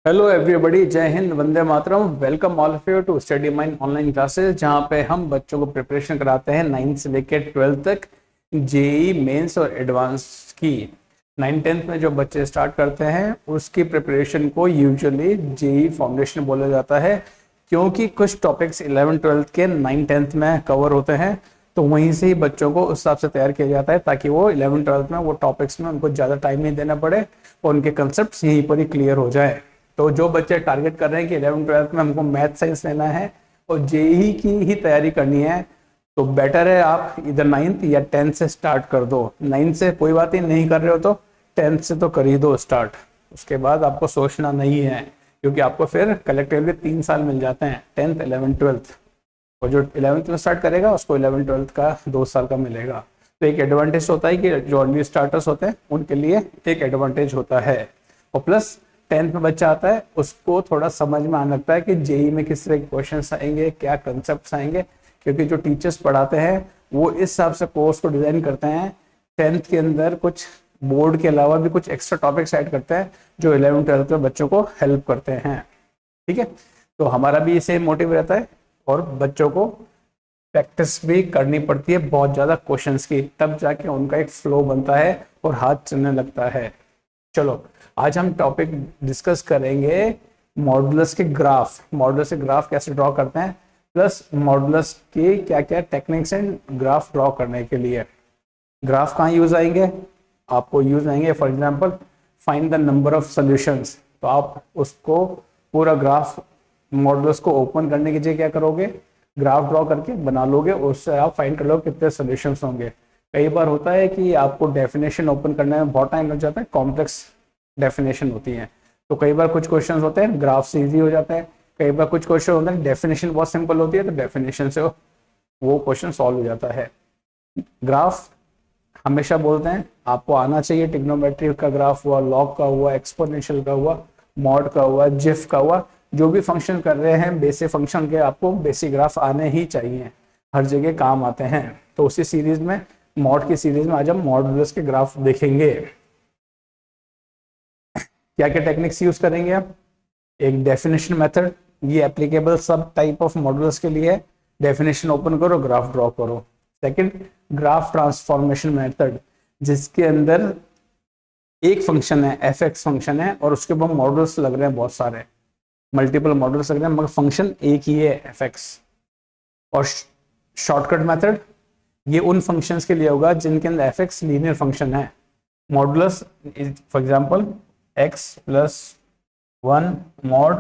Hello everybody, जय हिंद, वंदे मातरम। Welcome all of you to Study Mind online classes, जहां पे हम बच्चों को प्रिपरेशन कराते हैं 9th से लेकर 12th तक जेई मेंस और एडवांस की। 9th-10th में जो बच्चे स्टार्ट करते हैं उसकी प्रिपरेशन को यूजुअली जेई फाउंडेशन बोला जाता है, क्योंकि कुछ टॉपिक्स 11th-12th के 9th-10th में कवर होते हैं। तो वहीं से ही बच्चों को उस हिसाब से तैयार किया जाता है ताकि वो 11th-12th में वो टॉपिक्स में उनको ज़्यादा टाइम नहीं देना पड़े और उनके कंसेप्ट यहीं पर ही क्लियर हो जाए। तो जो बच्चे टारगेट कर रहे हैं कि 11th-12th में हमको मैथ साइंस लेना है और जेई की ही तैयारी करनी है, तो बेटर है आप इधर 9th या 10th से स्टार्ट कर दो। 9th से कोई बात ही नहीं कर रहे हो तो 10th से तो कर ही दो स्टार्ट। उसके बाद आपको सोचना नहीं है, क्योंकि आपको फिर कलेक्टिवली 3 साल मिल जाते हैं, 10th 11th 12th। और जो 11th में स्टार्ट करेगा उसको 11th-12th का 2 साल का मिलेगा। तो एक एडवांटेज होता है कि जो न्यू स्टार्टर्स होते हैं उनके लिए एक एडवांटेज होता है। और प्लस 10th में बच्चा आता है उसको थोड़ा समझ में आने लगता है कि जेई में किस तरह के क्वेश्चन आएंगे, क्या कंसेप्ट आएंगे, क्योंकि जो टीचर्स पढ़ाते हैं वो इस हिसाब से कोर्स को डिजाइन करते हैं। 10th के अंदर कुछ बोर्ड के अलावा भी कुछ एक्स्ट्रा टॉपिक्स ऐड करते हैं जो 11th-12th में बच्चों को हेल्प करते हैं। ठीक है, तो हमारा भी इसे मोटिव रहता है और बच्चों को प्रैक्टिस भी करनी पड़ती है बहुत ज़्यादा क्वेश्चंस की, तब जाके उनका एक फ्लो बनता है और हाथ चलने लगता है। चलो, आज हम टॉपिक डिस्कस करेंगे मॉडुलस के ग्राफ। मॉडुलस के ग्राफ कैसे ड्रॉ करते हैं, प्लस मॉडुलस के क्या क्या टेक्निक्स हैं ग्राफ ड्रॉ करने के लिए। ग्राफ कहाँ यूज आएंगे, आपको यूज आएंगे for example find the number of solutions. तो आप उसको पूरा ग्राफ मॉडुलस को ओपन करने के लिए क्या करोगे, ग्राफ ड्रॉ करके बना लोगे, उससे आप फाइंड कर लो कितने सॉल्यूशंस होंगे। कई बार होता है कि आपको डेफिनेशन ओपन करने में बहुत टाइम लग जाता है, कॉम्प्लेक्स डेफिनेशन होती है। तो कई बार कुछ क्वेश्चन होते हैं ग्राफ से इजी हो जाता है, कई बार कुछ क्वेश्चन होते हैं डेफिनेशन बहुत सिंपल होती है तो डेफिनेशन से वो क्वेश्चन सॉल्व हो जाता है। ग्राफ हमेशा बोलते हैं आपको आना चाहिए, ट्रिग्नोमेट्री का ग्राफ हुआ, लॉग का हुआ, एक्सपोनेंशियल का हुआ, मॉड का हुआ, जिफ का हुआ, जो भी फंक्शन कर रहे हैं बेसिक फंक्शन के आपको बेसिक ग्राफ आने ही चाहिए, हर जगह काम आते हैं। तो उसी सीरीज में मॉड की सीरीज में आज हम मॉडुलस के ग्राफ देखेंगे। क्या क्या टेक्निक्स यूज करेंगे आप, एक डेफिनेशन मेथड, ये एप्लीकेबल सब टाइप ऑफ मॉडुलस के लिए है। डेफिनेशन ओपन करो, ग्राफ ड्रॉ करो। सेकंड, ग्राफ ट्रांसफॉर्मेशन मेथड, जिसके अंदर एक फंक्शन है, एफ एक्स फंक्शन है, और उसके ऊपर मॉडल्स लग रहे हैं बहुत सारे, मल्टीपल मॉडल्स लग रहे हैं, मगर फंक्शन एक ही है, एफ एक्स। और शॉर्टकट मेथड, ये उन फंक्शंस के लिए होगा जिनके अंदर एफ एक्स लीनियर फंक्शन है। Modulus for example x plus 1 mod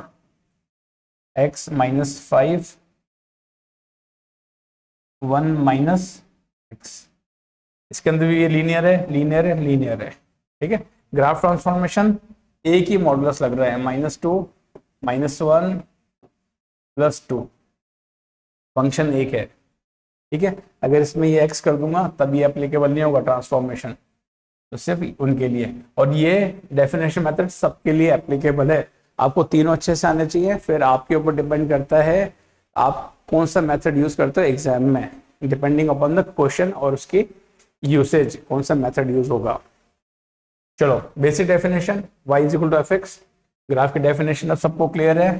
x minus 5 1 minus x, इसके अंदर भी ये लीनियर है, लीनियर है, लीनियर है। ठीक है, ग्राफ ट्रांसफॉर्मेशन एक ही मॉडुलस लग रहा है, -2 -1 +2, फंक्शन एक है। ठीक है, अगर इसमें ये x कर दूंगा तब ये एप्लीकेबल नहीं होगा ट्रांसफॉर्मेशन, तो सिर्फ उनके लिए। और ये डेफिनेशन मेथड सबके लिए एप्लीकेबल है। आपको तीनों अच्छे से आने चाहिए, फिर आपके ऊपर डिपेंड करता है आप कौन सा मेथड यूज करते हो एग्जाम में, डिपेंडिंग अपॉन द क्वेश्चन और उसकी यूसेज, कौन सा मेथड यूज होगा। चलो, basic definition, y is equal to f x. Graph की डेफिनेशन अब सबको क्लियर है,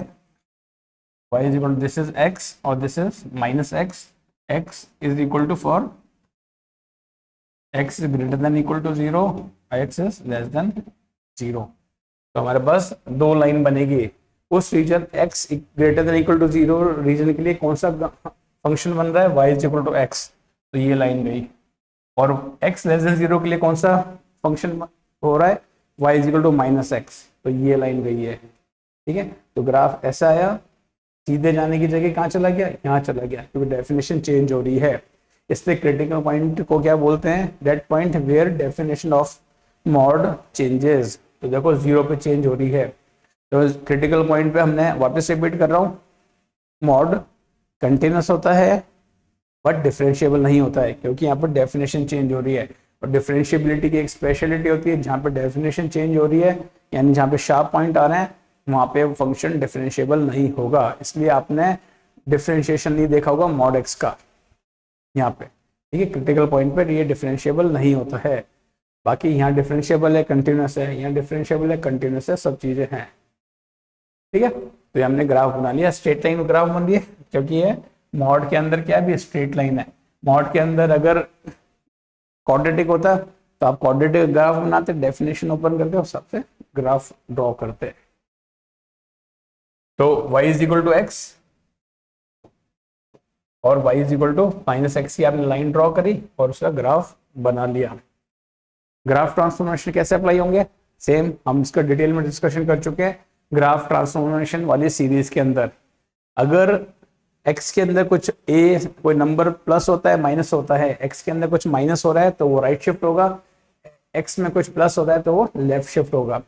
y is equal to this is x और this is minus x, x is equal to for x is greater than equal to 0, x is less than 0। तो हमारे पास दो line बनेगी, उस region x greater than equal to 0 region के लिए कौन सा फंक्शन बन रहा है, y is equal to x, तो ये लाइन गई। और x less than 0 के लिए कौन सा फंक्शन हो रहा है, y is equal to minus x, तो ये लाइन गई है। ठीक है, तो ग्राफ ऐसा आया, सीधे जाने की जगह कहाँ चला गया, यहाँ चला गया, क्योंकि डेफिनेशन चेंज हो रही है। इसलिए क्रिटिकल पॉइंट को क्या बोलते हैं, that point where definition of mod changes. तो देखो 0 पे चेंज हो रही है, तो क्रिटिकल पॉइंट पे हमने वापस रिपीट कर रहा हूँ, मॉड कंटिन्यूस होता है बट डिफरेंशिएबल नहीं होता है, क्योंकि यहाँ पर डेफिनेशन चेंज हो रही है। और डिफरेंशिएबिलिटी की एक स्पेशलिटी होती है, जहाँ पे डेफिनेशन चेंज हो रही है, यानी जहाँ पे शार्प पॉइंट आ रहे हैं वहाँ पे फंक्शन डिफरेंशिएबल नहीं होगा। इसलिए आपने डिफरेंशिएशन नहीं देखा होगा मॉड एक्स का यहाँ पे। ठीक है, क्रिटिकल पॉइंट पर ये डिफरेंशिएबल नहीं होता है। बाकी यहाँ डिफरेंशिएबल है, कंटिन्यूस है, यहाँ डिफरेंशिएबल है, कंटिन्यूस है, सब चीज़ें हैं। ठीक है, तो ये हमने ग्राफ बना लिया, स्ट्रेट लाइन ग्राफ बन रही है, क्योंकि ये मॉड के अंदर क्या है, भी स्ट्रेट लाइन है। मॉड के अंदर अगर क्वाड्रेटिक होता तो आप क्वाड्रेटिक ग्राफ बनाते, डेफिनेशन ओपन करते और सबसे ग्राफ ड्रॉ करते। तो y is equal to x और y is equal to minus x की आपने लाइन ड्रॉ करी और उसका ग्राफ बना लिया। ग्राफ ट्रांसफॉर्मेशन कैसे अप्लाई होंगे, सेम हम इसका डिटेल में डिस्कशन कर चुके हैं ग्राफ ट्रांसफॉर्मेशन वाली सीरीज के अंदर। अगर x के अंदर कुछ कोई नंबर प्लस होता है माइनस होता है, x के अंदर कुछ माइनस हो रहा है तो वो राइट शिफ्ट होगा, x में कुछ प्लस होता है तो वो लेफ्ट शिफ्ट होगा।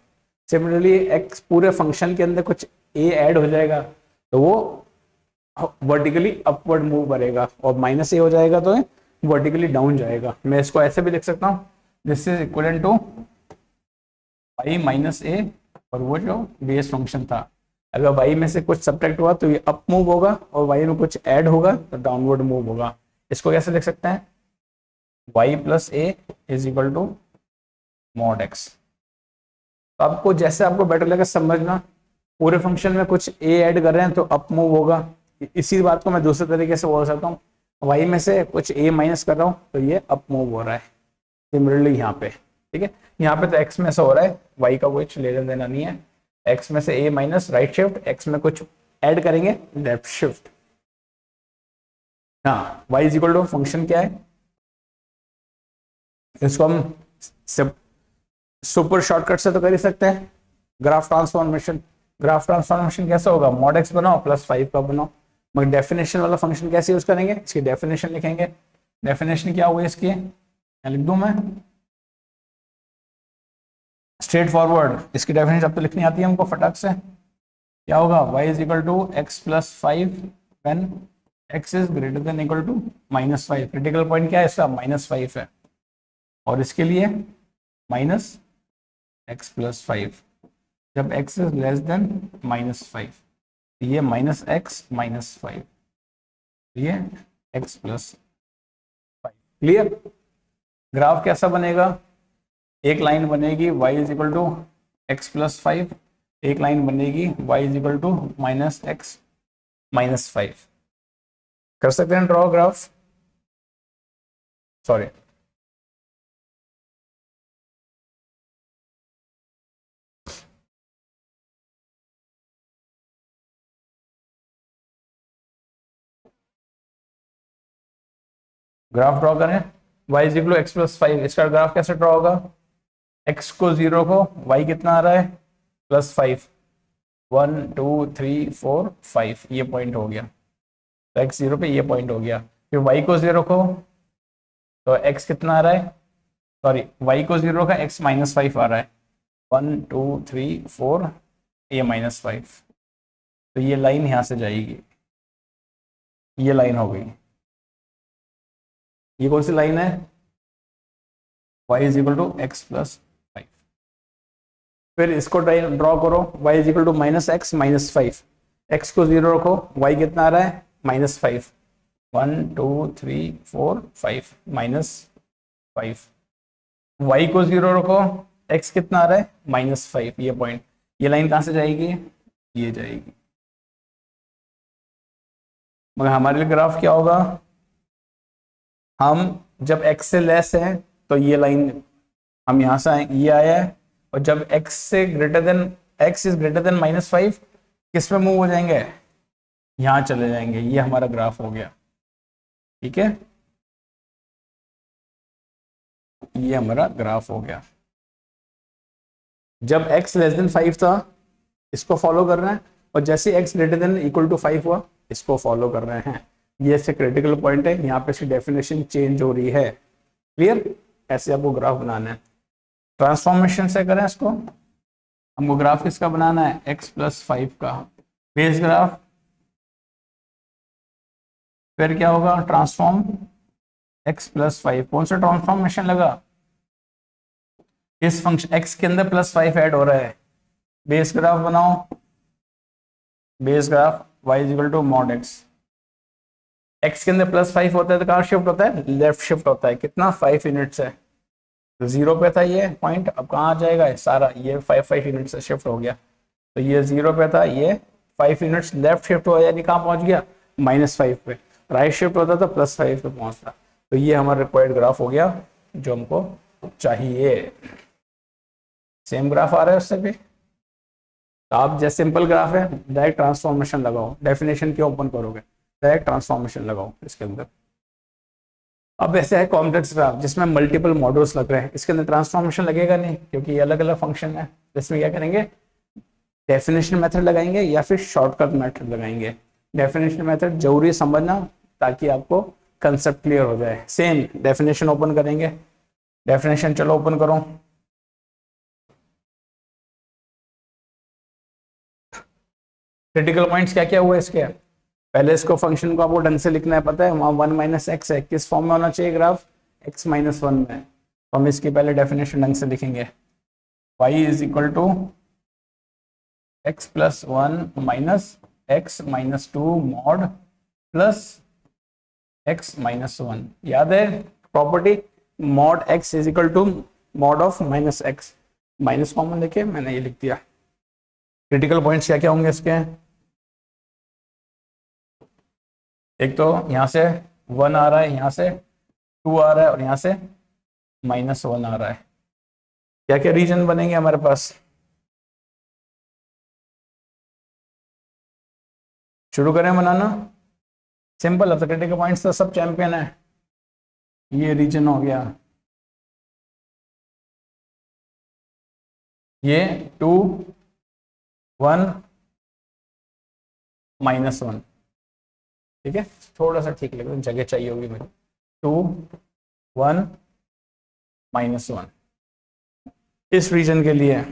सिमिलरली x पूरे फंक्शन के अंदर कुछ a ऐड हो जाएगा तो वो वर्टिकली अपवर्ड मूव करेगा, और माइनस a हो जाएगा तो वर्टिकली डाउन जाएगा। मैं इसको ऐसे भी लिख सकता हूँ, this is equal to y minus a, और वो जो बेस फंक्शन था, अगर y में से कुछ सब्ट्रैक्ट हुआ तो ये अप मूव होगा और y में कुछ ऐड होगा तो डाउनवर्ड मूव होगा। इसको कैसे लिख सकते हैं, y plus a is equal to mod x। तो आपको जैसे आपको बेटर लगे समझना, पूरे फंक्शन में कुछ a ऐड कर रहे हैं तो अप मूव होगा। इसी बात को मैं दूसरे तरीके से बोल सकता हूँ, y में से कुछ a माइनस कर रहा हूँ तो ये अप मूव हो रहा है। सिमिलरली यहाँ पे, ठीक है, यहाँ पे तो x में से हो रहा है, y का कुछ लेना देना नहीं है, x में से a minus right shift, x में कुछ ऐड करेंगे लेफ्ट शिफ्ट। हाँ, y is equal to function क्या है, इसको हम सुपर शॉर्टकट से तो कर ही सकते हैं, ग्राफ ट्रांसफॉर्मेशन। ग्राफ ट्रांसफॉर्मेशन कैसे होगा, मॉड x बनाओ प्लस 5 का बनाओ, मगर डेफिनेशन वाला फंक्शन कैसे यूज करेंगे, इसकी डेफिनेशन लिखेंगे। डेफिनेशन क्या हुई इसकी, लिख दूं मैं, स्ट्रेट फॉरवर्ड, इसकी डेफिनेशन अब तो लिखनी आती है हमको फटाक से। क्या होगा, y is equal to x plus 5 when x is greater than equal to minus 5। Critical point क्या है इसका, -5 है, और इसके लिए माइनस एक्स प्लस 5, जब x इज लेस देन -5, ये माइनस एक्स माइनस 5, ये x प्लस 5। क्लियर, ग्राफ कैसा बनेगा, एक लाइन बनेगी y is equal to x plus 5, एक लाइन बनेगी y is equal to minus x minus 5। कर सकते हैं draw graph, sorry graph draw करें, y is equal to x plus 5, इसका ग्राफ कैसे ड्रॉ होगा, x को 0 को y कितना आ रहा है +5, 1 2 3 4 5, ये पॉइंट हो गया, तो x 0 पे ये पॉइंट हो गया। फिर y को 0 को तो x कितना आ रहा है, सॉरी y को 0 का x -5 आ रहा है, 1 2 3 4, ये -5, तो ये लाइन यहाँ से जाएगी, ये लाइन हो गई। ये कौन सी लाइन है, y is equal to x plus 5। फिर इसको ड्रॉ करो, y is equal to minus x minus 5, x को 0 रखो, y कितना आ रहा है -5, 1 2 3 4 5 -5, y को 0 रखो, x कितना आ रहा है -5, ये पॉइंट, ये लाइन कहाँ से जाएगी, ये जाएगी। मगर हमारे लिए ग्राफ क्या होगा, हम जब x से लेस है तो ये लाइन हम यहाँ से ये आया है, और जब x से greater than x is greater then -5 किस में मूव हो जाएंगे, यहाँ चले जाएंगे। ये हमारा ग्राफ हो गया, ठीक है, ये हमारा ग्राफ हो गया। जब x लेस देन 5 था इसको फॉलो कर रहे हैं, और जैसे x greater than equal to 5 हुआ इसको फॉलो कर रहे हैं। ये ऐसे क्रिटिकल पॉइंट है, यहाँ पे इसकी डेफिनेशन चेंज हो रही है। क्लियर, ऐसे आपको ग्राफ बनाना है। ट्रांसफॉर्मेशन से करें इसको, हमको ग्राफ किसका बनाना है, x प्लस 5 का बेस ग्राफ। फिर क्या होगा, ट्रांसफॉर्म x प्लस 5, कौन सा ट्रांसफॉर्मेशन लगा, इस फंक्शन x के अंदर +5 ऐड हो रहा है। बेस ग्राफ बनाओ, base graph y is equal to mod x के अंदर +5 होता है तो कहाँ शिफ्ट होता है, लेफ्ट शिफ्ट होता है। कितना, 5 यूनिट से, 0 पे था ये पॉइंट, अब कहाँ आ जाएगा सारा, ये 5 यूनिट से शिफ्ट हो गया। तो ये 0 पे था, ये 5 यूनिट्स लेफ्ट शिफ्ट हो यानी कहाँ पहुंच गया, -5 पे। राइट शिफ्ट होता तो +5 पे पहुंचता। तो ये हमारा रिक्वायर्ड ग्राफ हो गया जो हमको चाहिए। सेम ग्राफ आ रहा है उससे भी। तो आप जैसे सिंपल ग्राफ है, डायरेक्ट ट्रांसफॉर्मेशन लगाओ, डेफिनेशन क्यों ओपन करोगे, डायरेक्ट ट्रांसफॉर्मेशन लगाओ इसके अंदर। अब ऐसे है कॉम्प्लेक्स ग्राफ जिसमें मल्टीपल मॉड्यूल्स लग रहे हैं, इसके अंदर ट्रांसफॉर्मेशन लगेगा नहीं क्योंकि ये अलग अलग फंक्शन है। इसमें क्या करेंगे, डेफिनेशन मेथड लगाएंगे या फिर शॉर्टकट मेथड लगाएंगे। डेफिनेशन मेथड जरूरी समझना ताकि आपको कंसेप्ट क्लियर हो जाए। सेम डेफिनेशन ओपन करेंगे, डेफिनेशन चलो ओपन करो। क्रिटिकल पॉइंट्स क्या क्या हुआ इसके, पहले इसको फंक्शन को आपको ढंग से लिखना है, पता है वहां 1 - x है, किस फॉर्म में होना चाहिए ग्राफ, x-1 में। तो हम इसकी पहले डेफिनेशन ढंग से लिखेंगे, y = x+1 - x-2 mod plus x-1। याद है property, mod x = mod of -x, minus common लेके मैंने ये लिख दिया। क्रिटिकल पॉइंट्स क्या क्या होंगे इसके, एक तो यहाँ से 1 आ रहा है, यहाँ से 2 आ रहा है और यहाँ से -1 आ रहा है। क्या क्या रीजन बनेंगे हमारे पास, शुरू करें बनाना। सिंपल है, तो क्रिटिकल पॉइंट्स तो सब चैंपियन है। ये रीजन हो गया, ये 2 1 -1, ठीक है, थोड़ा सा ठीक लग रहा है, जगह चाहिए होगी मुझे। 2 1 -1 इस रीजन के लिए।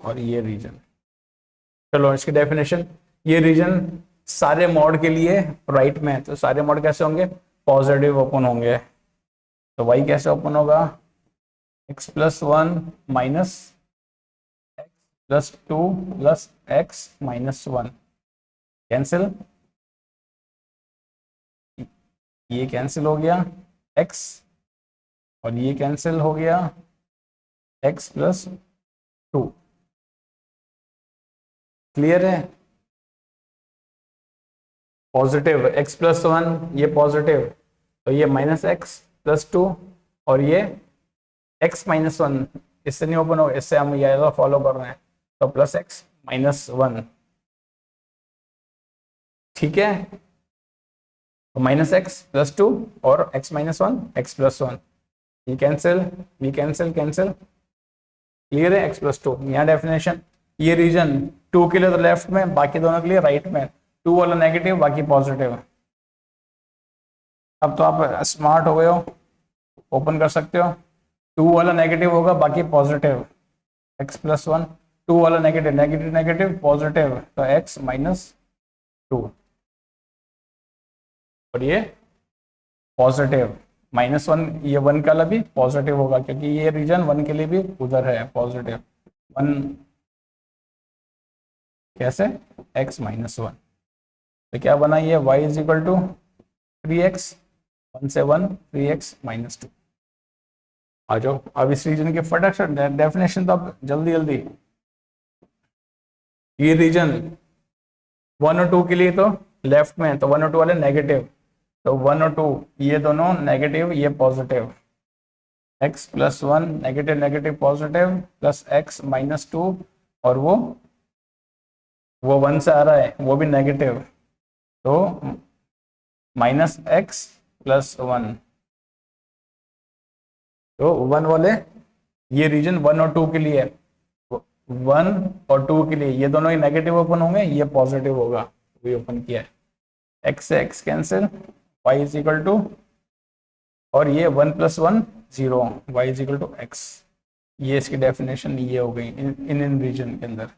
और ये रीजन, चलो इसकी डेफिनेशन, ये रीजन सारे मॉड के लिए राइट में है, तो सारे मॉड कैसे होंगे, पॉजिटिव ओपन होंगे। तो y कैसे ओपन होगा, x+1 minus x+2 plus x-1, cancel, ये कैंसिल हो गया x, और ये कैंसिल हो गया x+2। क्लियर है, पॉजिटिव x+1 ये पॉजिटिव, तो ये -x+2 और ये x-1 इससे नहीं ओपन हो, इससे हम ये फॉलो कर रहे हैं, तो +x-1, ठीक है। तो -x+2 और x-1 x+1, ये कैंसिल, ये कैंसिल कैंसिल, क्लियर है, x+2 यहाँ डेफिनेशन। ये रीजन 2 के लिए तो लेफ्ट में, बाकी दोनों के लिए राइट में, 2 वाला नेगेटिव बाकी पॉजिटिव। अब तो आप स्मार्ट हो गए हो, ओपन कर सकते हो, 2 वाला नेगेटिव होगा बाकी पॉजिटिव, x+1, 2 वाला नेगेटिव नेगेटिव नेगेटिव पॉजिटिव, तो x-2 और ये पॉजिटिव -1, ये 1 का भी पॉजिटिव होगा क्योंकि ये रीजन 1 के लिए भी उधर है पॉजिटिव, 1 कैसे, x-1। तो क्या बना, ये y = 3x, 1 से 1 3x-2। आ जाओ अब इस रीजन के फटाफट डेफिनेशन, तो अब जल्दी जल्दी। ये रीजन 1 और 2 के लिए तो लेफ्ट में, तो 1 और 2 वाले नेगेटिव, तो 1 और 2 ये दोनों नेगेटिव, ये positive, x+1 negative negative positive plus x-2, और वो 1 से आ रहा है वो भी नेगेटिव, तो -x+1। तो 1 वाले, ये रीजन 1 और 2 के लिए, 1 और 2 के लिए ये दोनों ही नेगेटिव ओपन होंगे, ये पॉजिटिव होगा, वो ओपन किया है, x से x कैंसिल, y = और ये 1 + 1 0, y = x। ये इसकी डेफिनेशन ये हो गई इन रीजन के अंदर।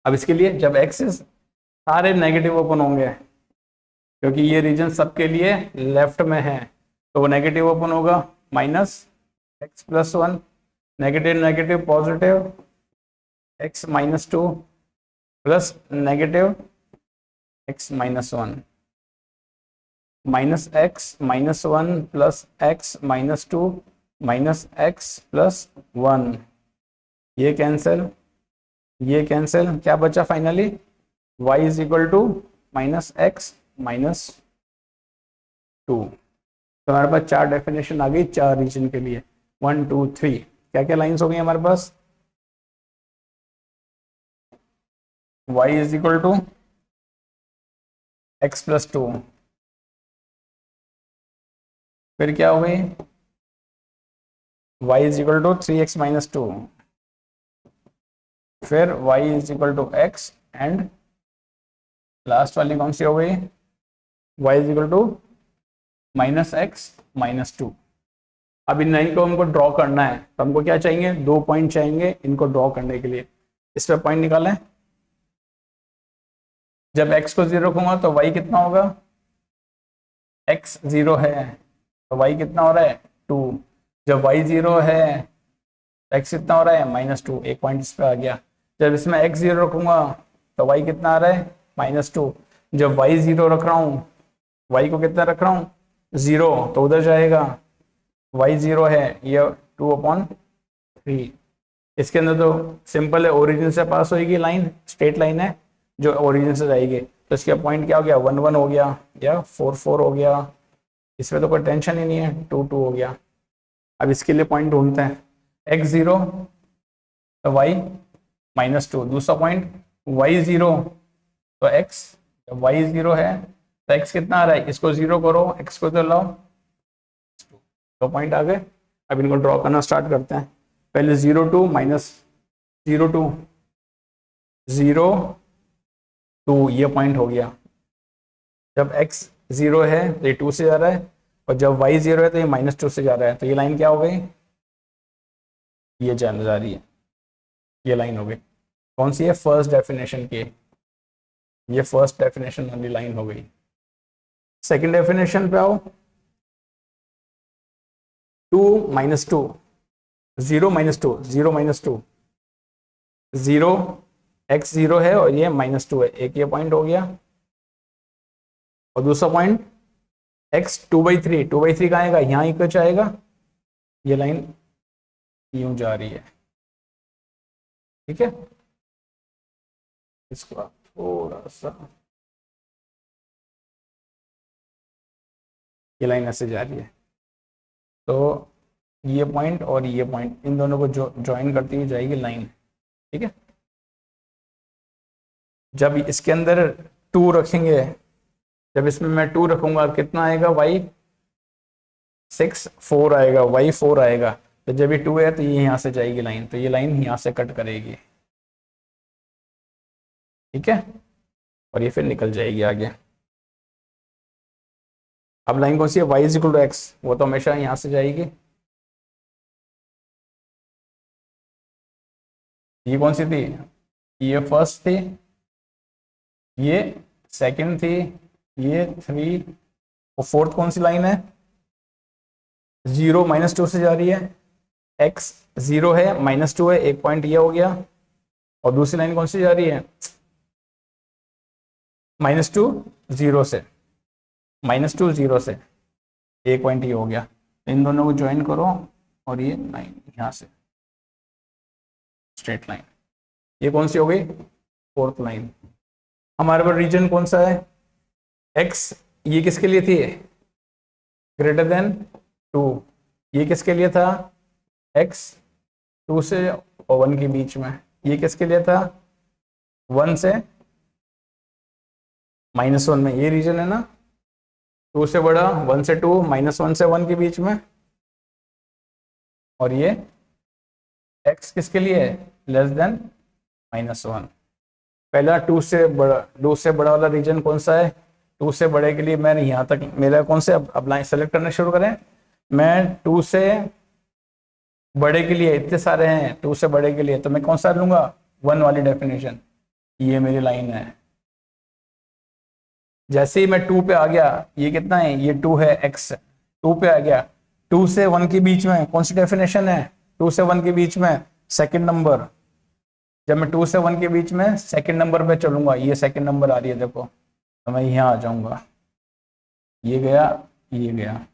अब इसके लिए जब एक्सिस सारे नेगेटिव ओपन होंगे, क्योंकि ये रीजन सबके लिए लेफ्ट में है, तो वो नेगेटिव ओपन होगा, -x+1 negative negative positive, x-2 plus नेगेटिव x-1। -x-1 plus x-2 minus x plus 1, ये कैंसिल, ये कैंसिल, क्या बचा finally, y is equal to -x-2। तो हमारे पास 4 डेफिनेशन आ गई 4 रीजन के लिए, 1 2 3। क्या क्या लाइंस हो गई हमारे पास, y is equal to x plus 2, फिर क्या हो गई, y is equal to 3x minus 2, फिर y is equal to x, and last वाली कौन सी हो गई, y is equal to -x-2। अब इन लाइन को हमको ड्रॉ करना है, तो हमको क्या चाहिए, 2 पॉइंट चाहिए इनको ड्रॉ करने के लिए। इस पे पॉइंट निकालें, जब x को 0 रखूंगा तो y कितना होगा, x 0 है तो y कितना हो रहा है 2, जब y 0 है तो x कितना हो रहा है -2, एक पॉइंट इस पे आ गया। जब इसमें x 0 रखूंगा तो y कितना आ रहा है -2, जब y 0 रख रहा हूँ, y को कितना रख रहा हूँ 0, तो उधर जाएगा, y 0 है, ये 2/3। इसके अंदर तो सिंपल है, ओरिजिन से पास होगी लाइन, स्ट्रेट लाइन है जो ओरिजिन से जाएगी, तो इसका पॉइंट क्या हो गया, 1 1 हो गया या 4 4 हो गया, इसमें तो कोई टेंशन ही नहीं है, 2 2 हो गया। अब इसके लिए पॉइंट ढूंढते हैं, x 0 तो y -2, दूसरा पॉइंट y 0 तो x, जब y 0 है तो x कितना आ रहा है, इसको 0 करो, x को तो लाओ, 2 पॉइंट आ गए। अब इनको ड्रॉ करना स्टार्ट करते हैं, पहले 0 2 -0 2 0 2, ये पॉइंट हो गया, जब x 0 है तो ये 2 से जा रहा है, और जब y 0 है तो ये -2 से जा रहा है, तो ये लाइन क्या हो गई, ये जाने जा रही है, ये लाइन हो गई, कौन सी है, फर्स्ट डेफिनेशन की, ये फर्स्ट डेफिनेशन वाली लाइन हो गई। सेकंड डेफिनेशन पे आओ, 2 -2 0 -2 0 -2 0, x 0 है और ये -2 है, एक ये पॉइंट हो गया, और दूसरा पॉइंट x 2/3, 2/3 कहाँ आएगा, यहाँ ही कुछ आएगा, ये लाइन यूं जा रही है, ठीक है। इसको आप थोड़ा सा, ये लाइन ऐसे जा रही है, तो ये पॉइंट और ये पॉइंट, इन दोनों को जो ज्वाइन करती हुई जाएगी लाइन, ठीक है। जब इसके अंदर 2 रखेंगे, जब इसमें मैं 2 रखूंगा कितना आएगा, y 6 4 आएगा, y 4 आएगा, तो जब ये 2 है तो ये यहाँ से जाएगी लाइन, तो ये लाइन यहाँ से कट करेगी, ठीक है, और ये फिर निकल जाएगी आगे। अब लाइन कौन सी है, y इक्वल टू x, वो तो हमेशा यहाँ से जाएगी, ये कौन सी थी, ये फर्स्ट थी, ये सेकंड थी, ये 3, और फोर्थ कौन सी लाइन है, 0 -2 से जा रही है, x 0 है -2 है, एक पॉइंट ये हो गया, और दूसरी लाइन कौन सी जा रही है, -2 0 से, -2 0 से, एक पॉइंट ये हो गया, इन दोनों को ज्वाइन करो, और ये लाइन यहाँ से स्ट्रेट लाइन, ये कौन सी हो गई, फोर्थ लाइन। हमारे पास रीजन कौन सा है, x, ये किसके लिए थी, ग्रेटर देन 2, ये किसके लिए था, x 2 से और 1 के बीच में, ये किसके लिए था, 1 से -1 में, ये रीजन है ना, 2 से बड़ा, 1 से 2, -1 से 1 के बीच में, और ये x किसके लिए है, लेस देन -1। पहला 2 से बड़ा वाला रीजन कौन सा है, 2 से बड़े के लिए मैंने यहाँ तक, मेरा कौन से, अब लाइन सेलेक्ट करना शुरू करें, मैं 2 से बड़े के लिए, इतने सारे हैं 2 से बड़े के लिए, तो मैं कौन सा लूंगा, 1 वाली डेफिनेशन, ये मेरी लाइन है। जैसे ही मैं 2 पे आ गया, ये कितना है, ये 2 है, x 2 पे आ गया, 2 से 1 के बीच में कौन सी डेफिनेशन है, 2 से 1 के बीच में सेकंड नंबर, जब मैं 2 से 1 के बीच में सेकंड नंबर पे चलूंगा, ये सेकंड नंबर आ रही है देखो, तो मैं यहाँ आ जाऊंगा, ये गया, ये गया।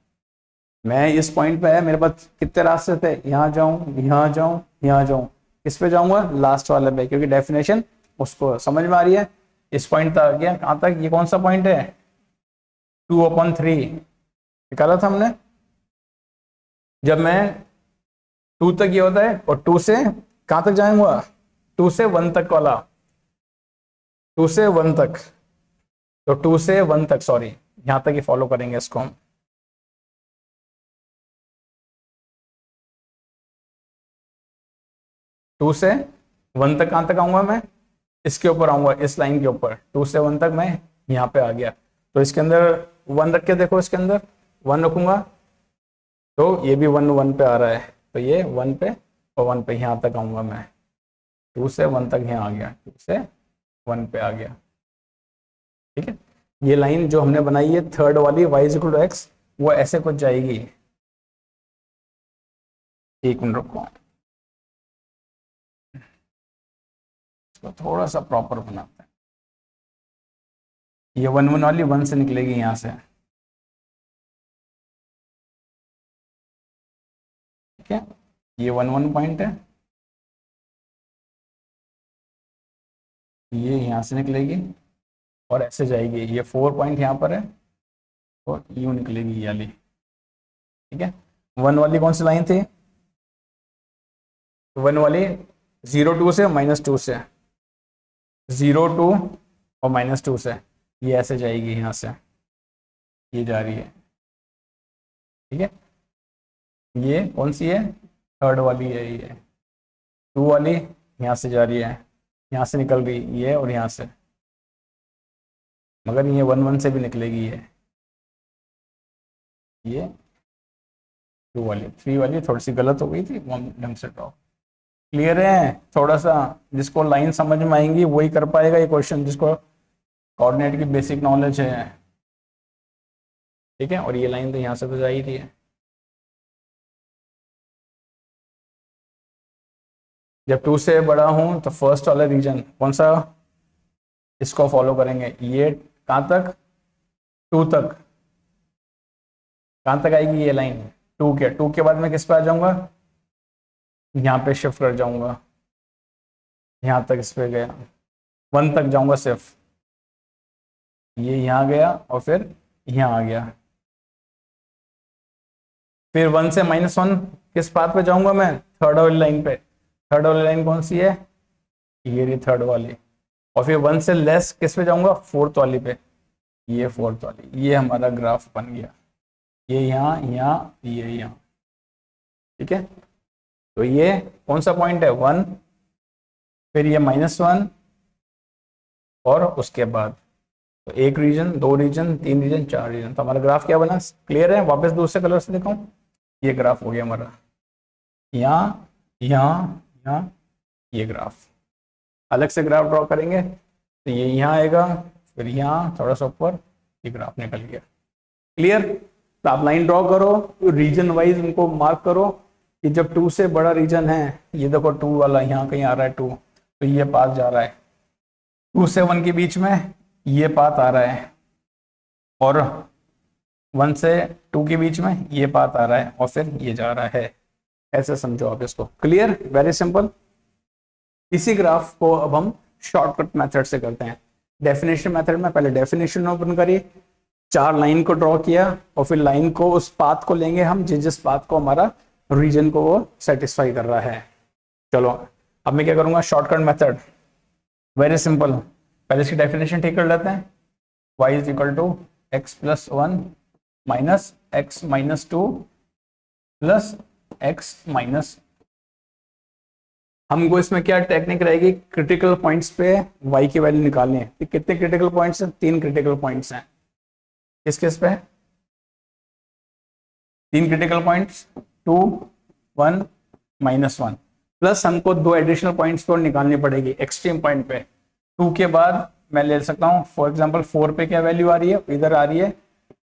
मैं इस पॉइंट पे है, मेरे पास कितने रास्ते थे, यहाँ जाऊं, यहाँ जाऊं, यहाँ जाऊं। किस पे जाऊंगा, लास्ट वाले पे, क्योंकि डेफिनेशन उसको समझ में आ रही है। इस पॉइंट तक आ गया, कहाँ तक, ये कौन सा पॉइंट है, 2/3 निकाला था हमने। जब मैं 2 तक ये होता है, और 2 से कहाँ तक जाऊंगा, 2 से 1 तक वाला, 2 से 1 तक, तो 2 से 1 तक, सॉरी, यहां तक ही फॉलो करेंगे इसको हम। 2 से 1 तक कहां तक आऊंगा मैं, इसके ऊपर आऊंगा, इस लाइन के ऊपर, 2 से 1 तक मैं यहाँ पे आ गया। तो इसके अंदर 1 रख के देखो, इसके अंदर 1 रखूंगा, तो ये भी 1 1 पे आ रहा है, तो ये 1 पे और 1 पे, यहाँ तक आऊंगा मैं। 2 से 1 तक यहाँ आ गया, 2 से 1 पे आ गया। ठीक है, ये लाइन जो हमने बनाई है थर्ड वाली, y=x, वो ऐसे कुछ जाएगी। एक मिनट रुको, इसको थोड़ा सा प्रॉपर बनाते हैं। ये 1 1 वाली 1 से निकलेगी यहाँ से। ठीक है, ये 1 1 पॉइंट है, ये यहाँ से निकलेगी और ऐसे जाएगी। ये 4 पॉइंट यहाँ पर है और यू निकलेगी ये वाली। ठीक है, 1 वाली कौन सी लाइन थी, 1 वाली 0 2 से -2 से, 0 2 और -2 से, ये ऐसे जाएगी यहाँ से, ये जा रही है। ठीक है, ये कौन सी है, थर्ड वाली है, ये 2 वाली यहाँ से जा रही है, यहाँ से निकल रही ये, और यहाँ से, मगर ये 1 1 से भी निकलेगी ये 2 वाली, 3 वाली थोड़ी सी गलत हो गई थी, वो हम ढंग से ड्रॉ। क्लियर है, थोड़ा सा जिसको लाइन समझ में आएंगी वही कर पाएगा ये क्वेश्चन, जिसको कोऑर्डिनेट की बेसिक नॉलेज है। ठीक है, और ये लाइन तो यहाँ से तो जा ही रही है। जब 2 से बड़ा हूं तो फर्स्ट वाला रीजन कौन सा, इसको फॉलो करेंगे। ये कहाँ तक, 2 तक, कहाँ तक आएगी ये लाइन, 2 के बाद मैं किस पे आ जाऊंगा, यहाँ पे शिफ्ट कर जाऊंगा, यहाँ तक इस पे गया, 1 तक जाऊंगा सिर्फ, ये यहाँ गया और फिर यहाँ आ गया। फिर 1 से -1 किस पाथ पे जाऊंगा मैं, थर्ड वाली लाइन पे। थर्ड वाली लाइन कौन सी है, ये रही थर्ड वाली। और फिर 1 से लेस किस पे जाऊंगा, फोर्थ वाली पे, ये फोर्थ वाली। ये हमारा ग्राफ बन गया, ये यहाँ, यहाँ, ये यहाँ। ठीक है, तो ये कौन सा पॉइंट है, 1, फिर ये -1, और उसके बाद तो 1 रीजन, 2 रीजन, 3 रीजन, 4 रीजन। तो हमारा ग्राफ क्या बना, क्लियर है। वापस दूसरे कलर से दिखाऊं, ये ग्राफ हो गया हमारा, यहाँ, यहाँ, यहाँ, ये ग्राफ। अलग से ग्राफ ड्रॉ करेंगे तो ये यहाँ आएगा, फिर यहाँ थोड़ा सा ऊपर, ये ग्राफ निकल गया। क्लियर, तो आप लाइन ड्रॉ करो, रीजन वाइज उनको मार्क करो कि जब 2 से बड़ा रीजन है, ये देखो 2 वाला यहाँ कहीं आ रहा है 2, तो ये पाथ जा रहा है। 2 से 1 के बीच में ये पाथ आ रहा है, और 1 से 2 के बीच में ये पाथ आ रहा है, और फिर ये जा रहा है। ऐसे समझो आप इसको। Clear, very simple. इसी ग्राफ को अब हम शॉर्टकट मेथड से करते हैं। डेफिनेशन मेथड में पहले डेफिनेशन ओपन करिए, 4 लाइन को ड्रॉ किया, और फिर लाइन को, उस पाथ को लेंगे हम जिस पाथ को हमारा रीजन को वो सेटिस्फाई कर रहा है। चलो अब मैं क्या करूंगा, शॉर्टकट मेथड, वेरी सिंपल। पहले इसकी डेफिनेशन ठीक कर लेते हैं। y = x+1 - x-2 plus x-, हमको इसमें क्या टेक्निक रहेगी, क्रिटिकल पॉइंट्स पे y की वैल्यू निकालनी है। कितने क्रिटिकल पॉइंट्स हैं, 3 क्रिटिकल पॉइंट्स हैं। किस किस पे, 3 क्रिटिकल पॉइंट्स, 2, 1, -1, प्लस हमको 2 एडिशनल पॉइंट्स पर निकालनी पड़ेगी एक्सट्रीम पॉइंट पे। 2 के बाद मैं ले सकता हूँ, फॉर एग्जांपल 4 पे क्या वैल्यू आ रही है, इधर आ रही है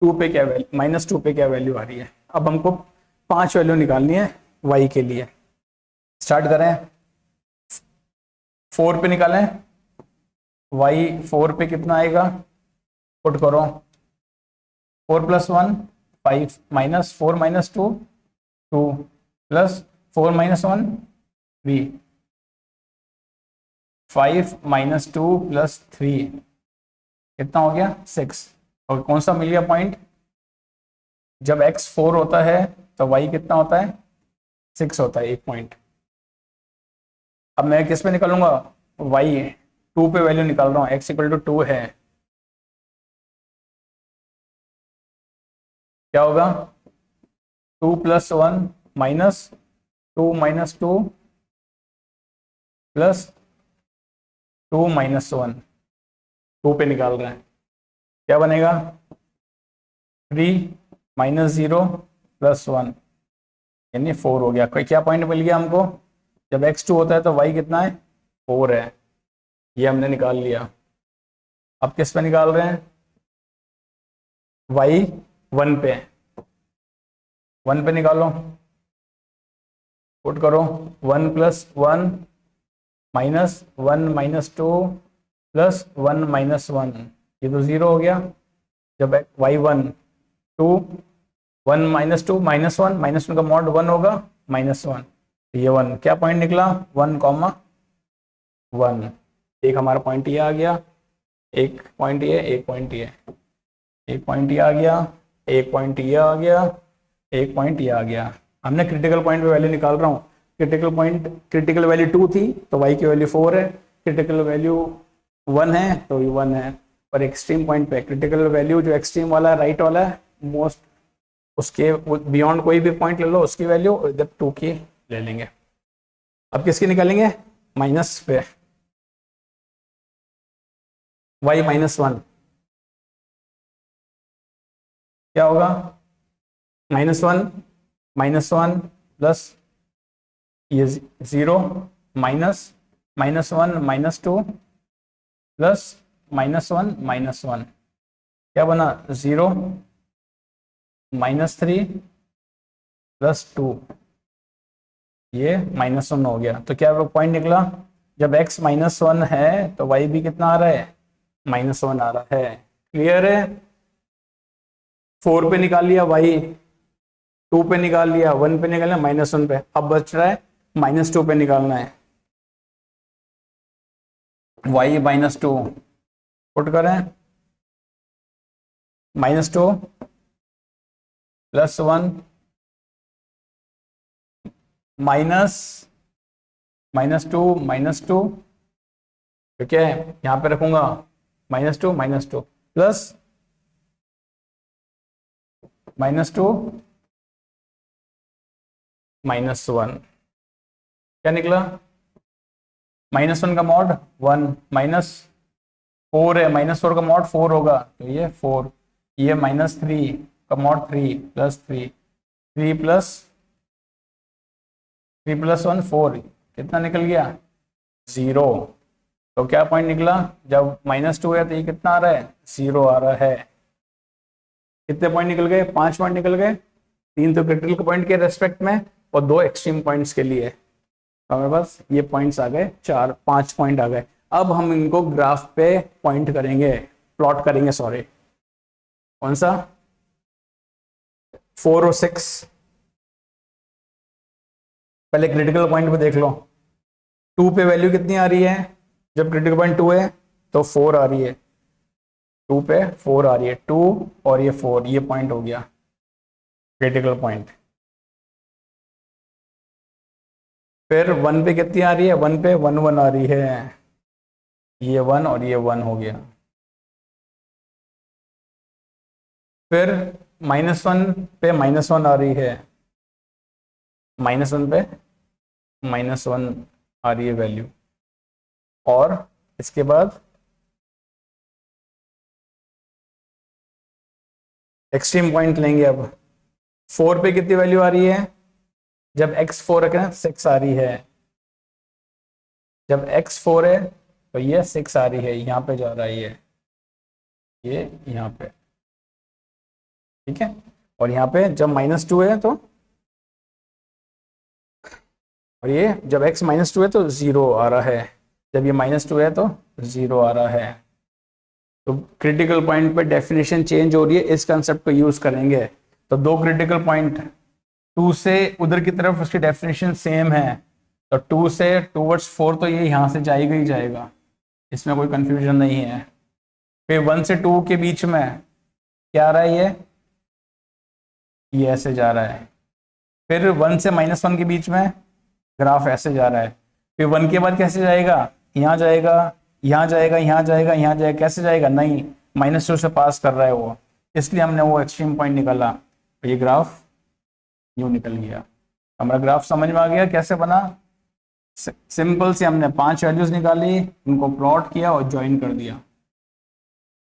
2 पे क्या वैल्यू, -2 पे क्या वैल्यू आ रही है। अब हमको 5 वैल्यू निकालनी है y के लिए। स्टार्ट करें, 4 पे निकालें, y 4 पे कितना आएगा, पुट करो, 4+1 5 -4 - 2 2 +4 - 1 3 5 - 2 + 3 कितना हो गया 6। और कौन सा मिल गया पॉइंट, जब x 4 होता है तो y कितना होता है 6 होता है, एक पॉइंट। अब मैं किस पे निकालूंगा, y 2 पे वैल्यू निकाल रहा हूँ, x = 2 है, क्या होगा 2 + 1 - 2 - 2 + 2 - 1, 2 पे निकाल रहे हैं, क्या बनेगा 3 - 0 + 1 यानी 4 हो गया। कोई क्या पॉइंट मिल गया हमको, जब x 2 होता है तो y कितना है 4 है, ये हमने निकाल लिया। अब किस पे निकाल रहे हैं, y 1 पे, 1 पे निकालो, पुट करो 1 + 1 - 1 - 2 + 1 - 1, ये तो 0 हो गया। जब y1 2 1 - 2 -1 -1 का मॉड 1 होगा -1, ये 1 क्या पॉइंट निकला 1, 1। एक हमारा पॉइंट ये आ गया, एक पॉइंट ये, एक पॉइंट ये, एक पॉइंट ये आ गया, एक पॉइंट ये आ गया, एक पॉइंट ये आ गया। हमने क्रिटिकल पॉइंट पे वैल्यू निकाल रहा हूँ, क्रिटिकल वैल्यू 2 थी तो y की वैल्यू 4 है, क्रिटिकल वैल्यू 1 है तो ये 1 है। और एक्सट्रीम पॉइंट पे क्रिटिकल वैल्यू जो एक्सट्रीम वाला है, राइट वाला है मोस्ट, उसके बियॉन्ड कोई भी पॉइंट ले लो, उसकी वैल्यू इधर 2 की ले लेंगे। अब किसकी निकालेंगे, माइनस पे, y -1 क्या होगा -1 -1 प्लस ये 0 माइनस -1 - 2 प्लस -1 -1 क्या बना 0 -3 + 2, ये -1 हो गया। तो क्या पॉइंट निकला, जब x -1 है तो y भी कितना आ रहा है -1 आ रहा है। क्लियर है, 4 पे निकाल लिया y, 2 पे निकाल लिया, 1 पे निकाल लिया, -1 पे, अब बच रहा है -2 पे निकालना है, y -2 पुट करें, -2 + 1 -2 -2, ठीक है, यहां पे रखूंगा -2 -2 प्लस -2 -1, क्या निकला -1 का मॉड 1 -4 है, -4 का मॉड 4 होगा तो ये 4, ये -3 का मॉड 3 + 3 3 + 1 4, कितना निकल गया 0। तो क्या पॉइंट निकला, जब -2 है तो ये कितना आ रहा है 0 आ रहा है। कितने पॉइंट निकल गए, 5 पॉइंट निकल गए, 3 तो क्रिटिकल पॉइंट के रेस्पेक्ट में और 2 एक्सट्रीम पॉइंट्स के लिए। तो हमारे पास ये पॉइंट्स आ गए, 5 पॉइंट आ गए। अब हम इनको ग्राफ पे पॉइंट करेंगे, प्लॉट करेंगे, सॉरी, कौन सा 4 और 6। पहले क्रिटिकल पॉइंट पे देख लो, 2 पे वैल्यू कितनी आ रही है, जब क्रिटिकल पॉइंट 2 है तो 4 आ रही है, 2 पे 4 आ रही है, 2 और ये 4, ये पॉइंट हो गया क्रिटिकल पॉइंट। फिर 1 पे कितनी आ रही है, 1 पे 1 1 आ रही है, ये 1 और ये 1 हो गया। फिर -1 पे -1 आ रही है, -1 पे -1 आ रही है वैल्यू। और इसके बाद एक्सट्रीम पॉइंट लेंगे। अब 4 पे कितनी वैल्यू आ रही है, जब x 4 रखें 6 आ रही है, जब x 4 है तो ये 6 आ रही है, यहाँ पे जा रहा है ये यहाँ पे, ठीक है। और यहाँ पे जब -2 है तो, और ये जब x -2 है तो 0 आ रहा है, जब ये -2 है तो 0 आ रहा है। तो क्रिटिकल पॉइंट पे डेफिनेशन चेंज हो रही है, इस कंसेप्ट को यूज करेंगे। तो दो क्रिटिकल पॉइंट, 2 से उधर की तरफ उसकी डेफिनेशन सेम है, तो 2 से टूवर्ड्स 4 तो ये यहाँ से जाएगा ही जाएगा, इसमें कोई कंफ्यूजन नहीं है। फिर 1 से 2 के बीच में क्या आ रहा है, ये ऐसे जा रहा है। फिर 1 से -1 के बीच में ग्राफ ऐसे जा रहा है। फिर 1 के बाद कैसे जाएगा, यहाँ जाएगा, यहाँ जाएगा, यहाँ जाएगा, यहाँ जाएगा, कैसे जाएगा, नहीं -2 से पास कर रहा है वो, इसलिए हमने वो एक्सट्रीम पॉइंट निकाला, तो ये ग्राफ यूं निकल गया। हमारा ग्राफ समझ में आ गया कैसे बना। सिंपल से हमने 5 वैल्यूज निकाली, उनको प्लॉट किया और ज्वाइन कर दिया,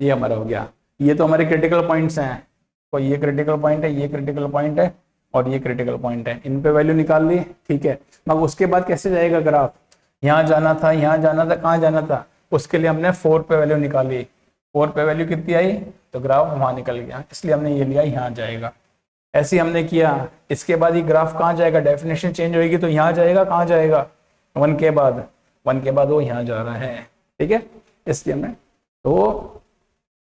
ये हमारा हो गया। ये तो हमारे क्रिटिकल पॉइंट्स हैं, तो ये क्रिटिकल पॉइंट है, ये क्रिटिकल पॉइंट है और ये क्रिटिकल पॉइंट है, इन पे वैल्यू निकाल ली, ठीक है। अब उसके बाद कैसे जाएगा ग्राफ, यहाँ जाना था, यहाँ जाना था, कहाँ जाना था, उसके लिए हमने 4 पे वैल्यू निकाली, 4 पे वैल्यू कितनी आई, तो ग्राफ वहाँ निकल गया, इसलिए हमने ये लिया यहाँ जाएगा। ऐसे हमने किया। इसके बाद ये ग्राफ कहाँ जाएगा, डेफिनेशन चेंज होगी तो यहाँ जाएगा, कहाँ जाएगा, 1 के बाद, 1 के बाद वो यहाँ जा रहा है, ठीक है। इसलिए हमने, तो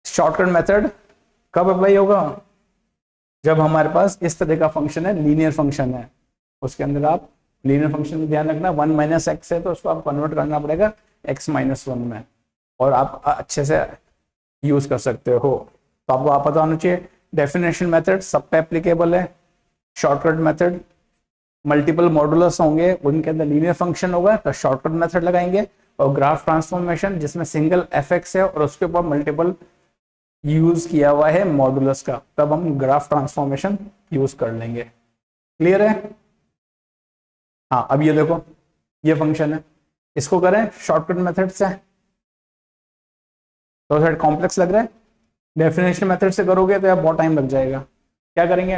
शॉर्टकट मेथड कब अप्लाई होगा, जब हमारे पास इस तरह का फंक्शन है, लीनियर फंक्शन है, उसके अंदर आप लीनियर फंक्शन में ध्यान रखना 1 - x है तो उसको आप कन्वर्ट करना पड़ेगा x - 1 में, और आप अच्छे से यूज कर सकते हो। तो आपको आप पता होना चाहिए डेफिनेशन मेथड सब पे एप्लीकेबल है, शॉर्टकट मेथड मल्टीपल मॉडुलस होंगे, उनके अंदर लीनियर फंक्शन होगा तो शॉर्टकट मेथड लगाएंगे, और ग्राफ ट्रांसफॉर्मेशन जिसमें सिंगल fx है और उसके ऊपर मल्टीपल यूज किया हुआ है मॉडुलस का, तब हम ग्राफ ट्रांसफॉर्मेशन यूज कर लेंगे। क्लियर है। हाँ, अब ये देखो, ये फंक्शन है, इसको करें शॉर्टकट मेथड से, तो थोड़ा कॉम्प्लेक्स लग रहा है, डेफिनेशन मेथड से करोगे तो यार बहुत टाइम लग जाएगा। क्या करेंगे,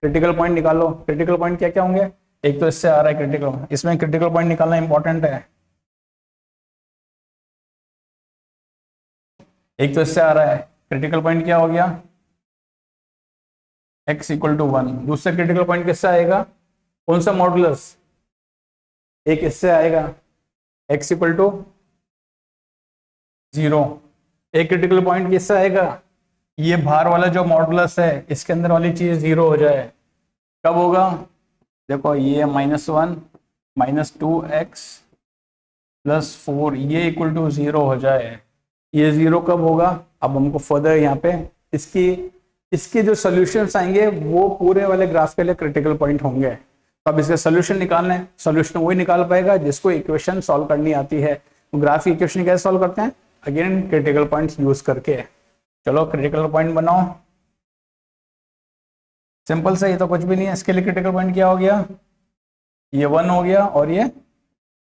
क्रिटिकल पॉइंट निकालो। क्रिटिकल पॉइंट क्या क्या होंगे, एक तो इससे आ रहा है क्रिटिकल, इसमें क्रिटिकल पॉइंट निकालना इंपॉर्टेंट है, एक तो इससे आ रहा है क्रिटिकल पॉइंट क्या हो गया, x = 1। दूसरा क्रिटिकल पॉइंट किससे आएगा, कौन सा मॉडुलस, एक इससे आएगा x = 0। एक क्रिटिकल पॉइंट किससे आएगा, ये बाहर वाला जो मॉडुलस है इसके अंदर वाली चीज 0 हो जाए, कब होगा, देखो ये -1 - 2x + 4 ये = 0 हो जाए, ये 0 कब होगा। अब हमको फर्दर यहाँ पे इसके जो सॉल्यूशंस आएंगे वो पूरे वाले ग्राफ के लिए क्रिटिकल पॉइंट होंगे, तो अब इसके सोल्यूशन निकालना है। सोल्यूशन वही निकाल पाएगा जिसको इक्वेशन सॉल्व करनी आती है। ग्राफ की इक्वेशन कैसे सॉल्व करते हैं, अगेन क्रिटिकल पॉइंट्स यूज करके। चलो क्रिटिकल पॉइंट बनाओ, सिंपल से, ये तो कुछ भी नहीं है। इसके लिए क्रिटिकल पॉइंट क्या हो गया, ये 1 हो गया और ये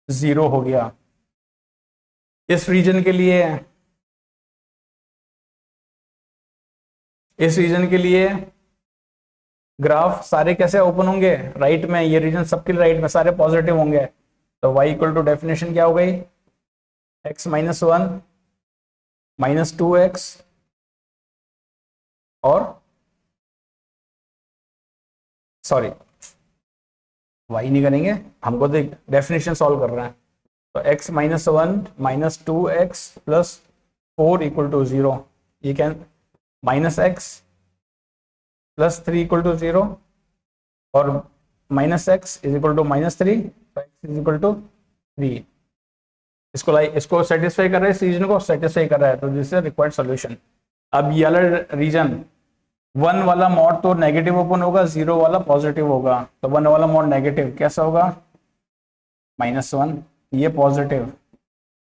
0 हो गया। इस रीजन के लिए, इस रीजन के लिए ग्राफ सारे कैसे ओपन होंगे, राइट में, ये रीजन सबके राइट में सारे पॉजिटिव होंगे, तो y = डेफिनेशन क्या हो गई, x - 1 - 2x और सॉरी y नहीं करेंगे, हमको तो डेफिनेशन सॉल्व कर रहे हैं, तो x - 1 - 2x + 4 = 0, ये क्या, -x + 3 = 0 और -x = -3, तो x = 3। इसको सेटिस्फाई कर रहा है, इस रीजन को सेटिस्फाई कर रहा है, तो दिस इज रिक्वायर्ड सॉल्यूशन। अब ये वाला रीजन 1 वाला मॉड तो नेगेटिव ओपन होगा, 0 वाला पॉजिटिव होगा, तो 1 वाला मॉड नेगेटिव कैसा होगा, -1, ये positive,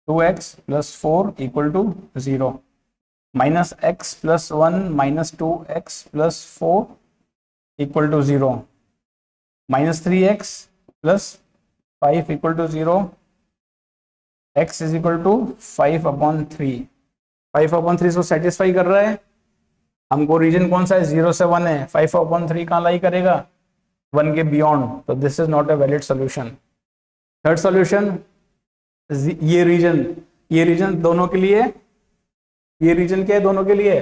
2x + 4 = 0, -x + 1 - 2x + 4 = 0, -3x + 5 = 0, x = 5/3। 5/3 को सेटिस्फाई कर रहा है, हमको रीजन कौन सा है, 0 से 1 है, 5/3 कहाँ लाई करेगा, 1 के बियॉन्ड, तो this is not a valid solution. Third solution, ये रीजन दोनों के लिए, ये रीजन क्या है, दोनों के लिए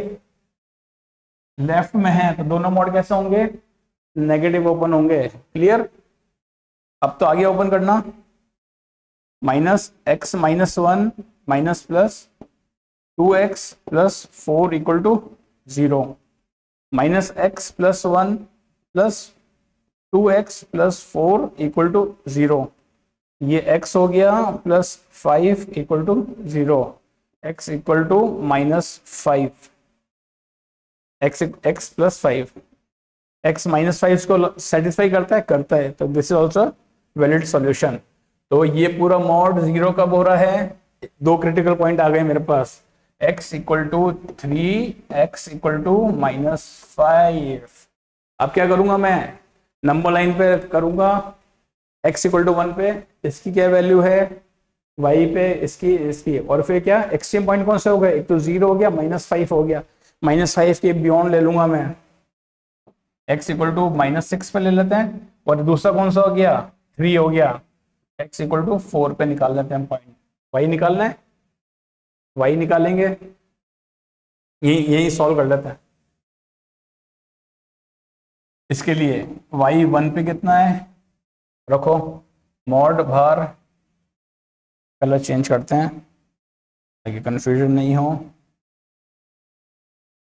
लेफ्ट में है, तो दोनों मोड कैसे होंगे, नेगेटिव ओपन होंगे। क्लियर। अब तो आगे ओपन करना, -x - 1 - 2x plus 4 equal to 0, minus x plus 1 plus 2x plus 4 equal to 0, ये x हो गया, plus 5 equal to 0, x equal to -5, x plus 5, x -5 को सेटिस्फाई करता है, तो this is also valid solution. तो ये पूरा मॉड 0 कब हो रहा है, दो क्रिटिकल पॉइंट आ गए मेरे पास, x equal to 3, x equal to -5। अब क्या करूंगा मैं, नंबर लाइन पे करूंगा, x इक्वल टू 1 पे इसकी क्या वैल्यू है, y पे इसकी, और फिर क्या एक्सट्रीम पॉइंट कौन से हो गए, एक तो 0 हो गया, -5 हो गया, -5 के बियॉन्ड ले लूंगा मैं, x इक्वल टू -6 पे ले लेते हैं, और दूसरा कौन सा हो गया, 3 हो गया, x इक्वल टू 4 पे निकाल लेते हैं पॉइंट, y निकालना है, y निकालेंगे, यही सॉल्व कर लेते हैं। इसके लिए y 1 पे कितना है, रखो, मॉड भार, कलर चेंज करते हैं ताकि कंफ्यूजन नहीं हो,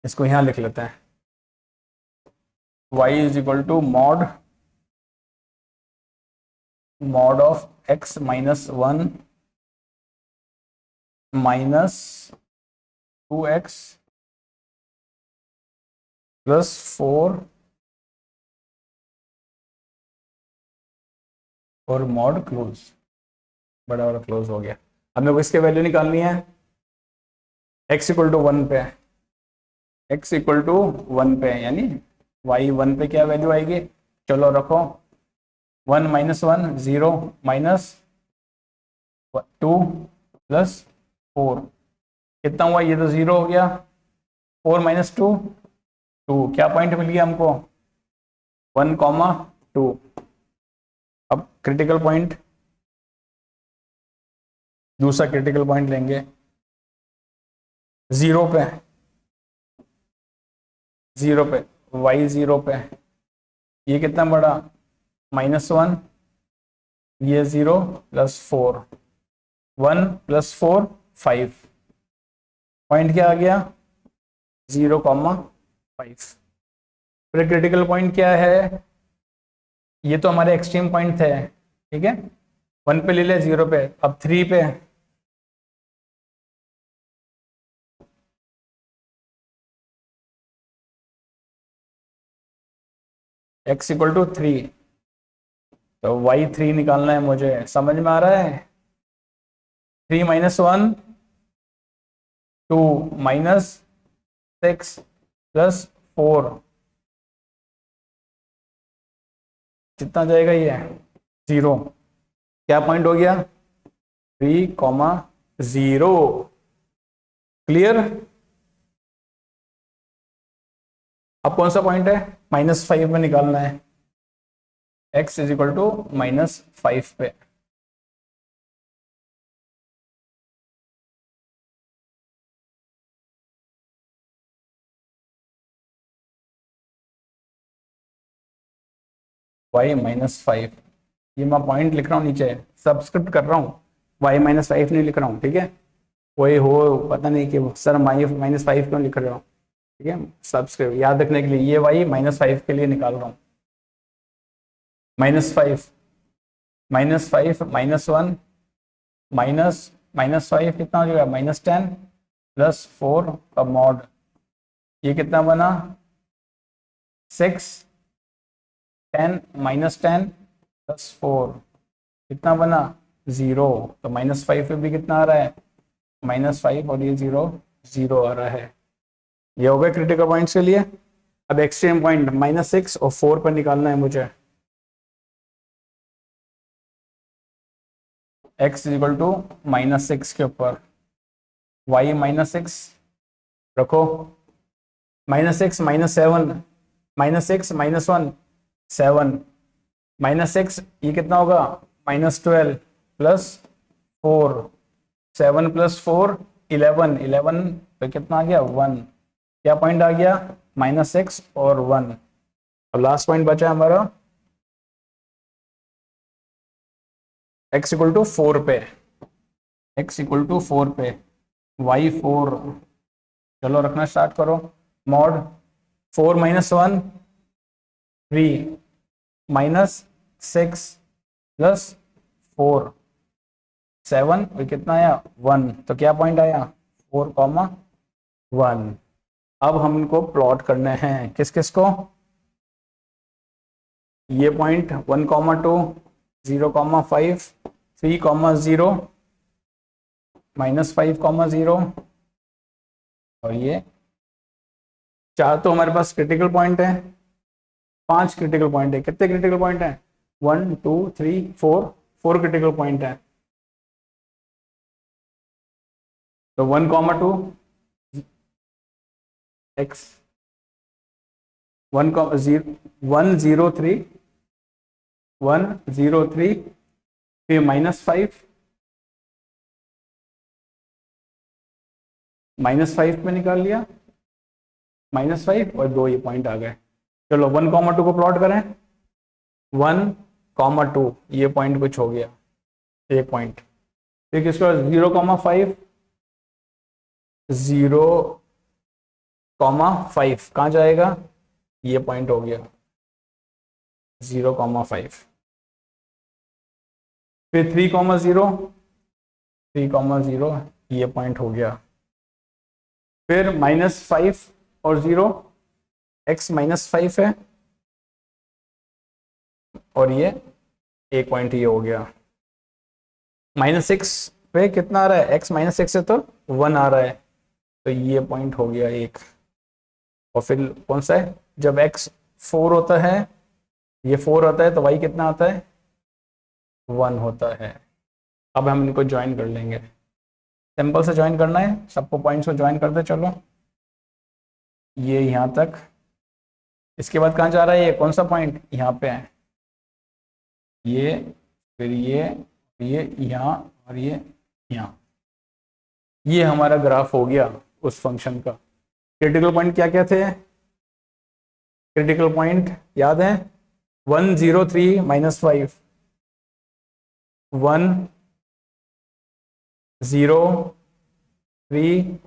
इसको यहां लिख लेते हैं, y is equal to mod of x -1 minus 2x plus 4 और मॉड क्लोज, बड़ा वाला क्लोज हो गया। अब मेरे को इसके वैल्यू निकालनी है, x इक्वल टू 1 पे, x इक्वल टू 1 पे, यानी y 1 पे क्या वैल्यू आएगी, चलो रखो, 1 -1 0 माइनस 2 प्लस 4, कितना हुआ, ये तो 0 हो गया, 4 - 2 2, क्या पॉइंट मिल गया हमको, 1, 2। अब क्रिटिकल पॉइंट, दूसरा क्रिटिकल पॉइंट लेंगे 0 पे, 0 पे, y 0 पे, ये कितना बड़ा, -1, ये 0 प्लस 4, 1 प्लस 4 5, पॉइंट क्या आ गया, 0,5। फिर क्रिटिकल पॉइंट क्या है, ये तो हमारे एक्सट्रीम पॉइंट थे, ठीक है, 1 पे ले ले, 0 पे, अब 3 पे, x इक्वल टू 3, तो y 3 निकालना है मुझे, समझ में आ रहा है, 3 - 1 2 -6 प्लस 4, कितना जाएगा ये, 0, क्या पॉइंट हो गया, 3,0, क्लियर। अब कौन सा पॉइंट है, -5 में निकालना है, x इज इक्वल टू -5 पे, y -5, ये मैं पॉइंट लिख रहा हूँ नीचे, सब्सक्रिप्ट कर रहा हूँ, y -5 नहीं लिख रहा हूँ, ठीक है, कोई हो पता नहीं कि सर -5 क्यों लिख रहे हो, ठीक है, सब्सक्रिप्ट याद रखने के लिए, ये y -5 के लिए निकाल रहा हूँ, -5 -5 -1 -5 कितना हो जाएगा, -10 प्लस 4 का मॉड, ये कितना बना, 6 10 -10 प्लस 4 कितना बना, 0, तो -5 पे भी कितना आ रहा है, -5, और ये 0 0 आ रहा है। ये हो गए क्रिटिकल पॉइंट्स के लिए। अब एक्सट्रीम पॉइंट -6 और 4 पर निकालना है मुझे, x इज इक्वल टू -6 के ऊपर, y -6 रखो, -6 -7 -6 -1 7 -6, ये कितना होगा, -12 प्लस 4, 7 प्लस 4 11, 11 पे कितना आ गया, 1, क्या पॉइंट आ गया, -6 और 1। अब लास्ट पॉइंट बचा हमारा x इक्वल टू 4 पे, x इक्वल टू 4 पे, y4, चलो रखना स्टार्ट करो। मॉड 4 माइनस 1 3 माइनस 6 प्लस 4 7, और कितना आया 1, तो क्या पॉइंट आया 4,1। अब हम इनको प्लॉट करने हैं, किस किस को, ये पॉइंट 1,2 0,5 3,0 -5,0 और ये 4 तो हमारे पास क्रिटिकल पॉइंट है, 5 क्रिटिकल पॉइंट है। कितने क्रिटिकल पॉइंट है 1 2 3 4 क्रिटिकल पॉइंट है। तो 1,2 x 1,0 1,0 3 फिर -5 में निकाल लिया, -5 और 2 ये पॉइंट आ गए। चलो 1,2 को प्लॉट करें, 1,2 ये पॉइंट कुछ हो गया, एक पॉइंट। फिर किसको 0,5 0,5 कहाँ जाएगा, ये पॉइंट हो गया 0,5। फिर 3,0 3,0 ये पॉइंट हो गया। फिर -5 और 0 x -5 है, और ये एक पॉइंट ये हो गया। -6 पे कितना आ रहा है, x -6 है तो 1 आ रहा है, तो ये पॉइंट हो गया एक। और फिर कौन सा है, जब x 4 होता है, ये 4 होता है, तो y कितना आता है 1 होता है। अब हम इनको ज्वाइन कर लेंगे, सिंपल से ज्वाइन करना है, सबको पॉइंट्स को ज्वाइन करते चलो, ये यहाँ तक। इसके बाद कहाँ जा रहा है, ये कौन सा पॉइंट यहाँ पे है, ये, फिर ये यहाँ और ये यहाँ। ये हमारा ग्राफ हो गया उस फंक्शन का। क्रिटिकल पॉइंट क्या क्या थे, क्रिटिकल पॉइंट याद है 1,0 3 -5 1 0 3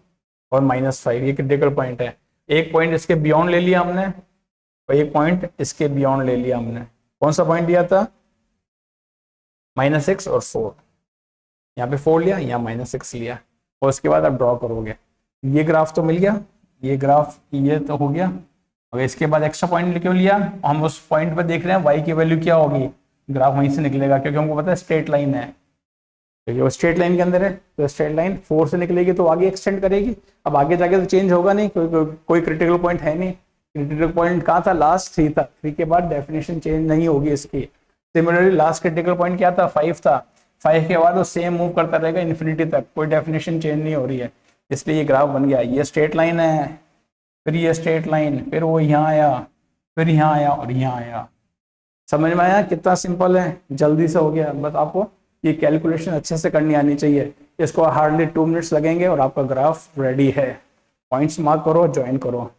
और -5, ये क्रिटिकल पॉइंट है। एक पॉइंट इसके बियॉन्ड ले लिया हमने, और एक पॉइंट इसके बियॉन्ड ले लिया हमने। कौन सा पॉइंट लिया था, -6 और 4, यहाँ पे 4 लिया, यहाँ -6 लिया, और उसके बाद आप ड्रॉ करोगे। ये ग्राफ तो मिल गया, ये ग्राफ ये तो हो गया। और इसके बाद एक्स्ट्रा पॉइंट क्यों लिया, हम उस पॉइंट पर देख रहे हैं y की वैल्यू क्या होगी, ग्राफ वहीं से निकलेगा, क्योंकि हमको पता है स्ट्रेट लाइन है, क्योंकि वो स्ट्रेट लाइन के अंदर है, तो स्ट्रेट लाइन 4 से निकलेगी तो आगे एक्सटेंड करेगी। अब आगे जाके तो चेंज होगा नहीं, कोई क्रिटिकल पॉइंट है नहीं। क्रिटिकल पॉइंट कहाँ था, लास्ट 3 था, 3 के बाद डेफिनेशन चेंज नहीं होगी इसकी। सिमिलरली लास्ट क्रिटिकल पॉइंट क्या था, 5 था, 5 के बाद वो सेम मूव करता रहेगा इन्फिनिटी तक, कोई डेफिनेशन चेंज नहीं हो रही है, इसलिए ये ग्राफ बन गया। ये स्ट्रेट लाइन है, फिर ये स्ट्रेट लाइन, फिर वो यहाँ आया, फिर यहाँ आया और यहाँ आया। समझ में आया, कितना सिंपल है, जल्दी से हो गया। बस आपको ये कैलकुलेशन अच्छे से करनी आनी चाहिए, इसको हार्डली 2 मिनट्स लगेंगे और आपका ग्राफ रेडी है। पॉइंट्स मार्क करो, ज्वाइन करो।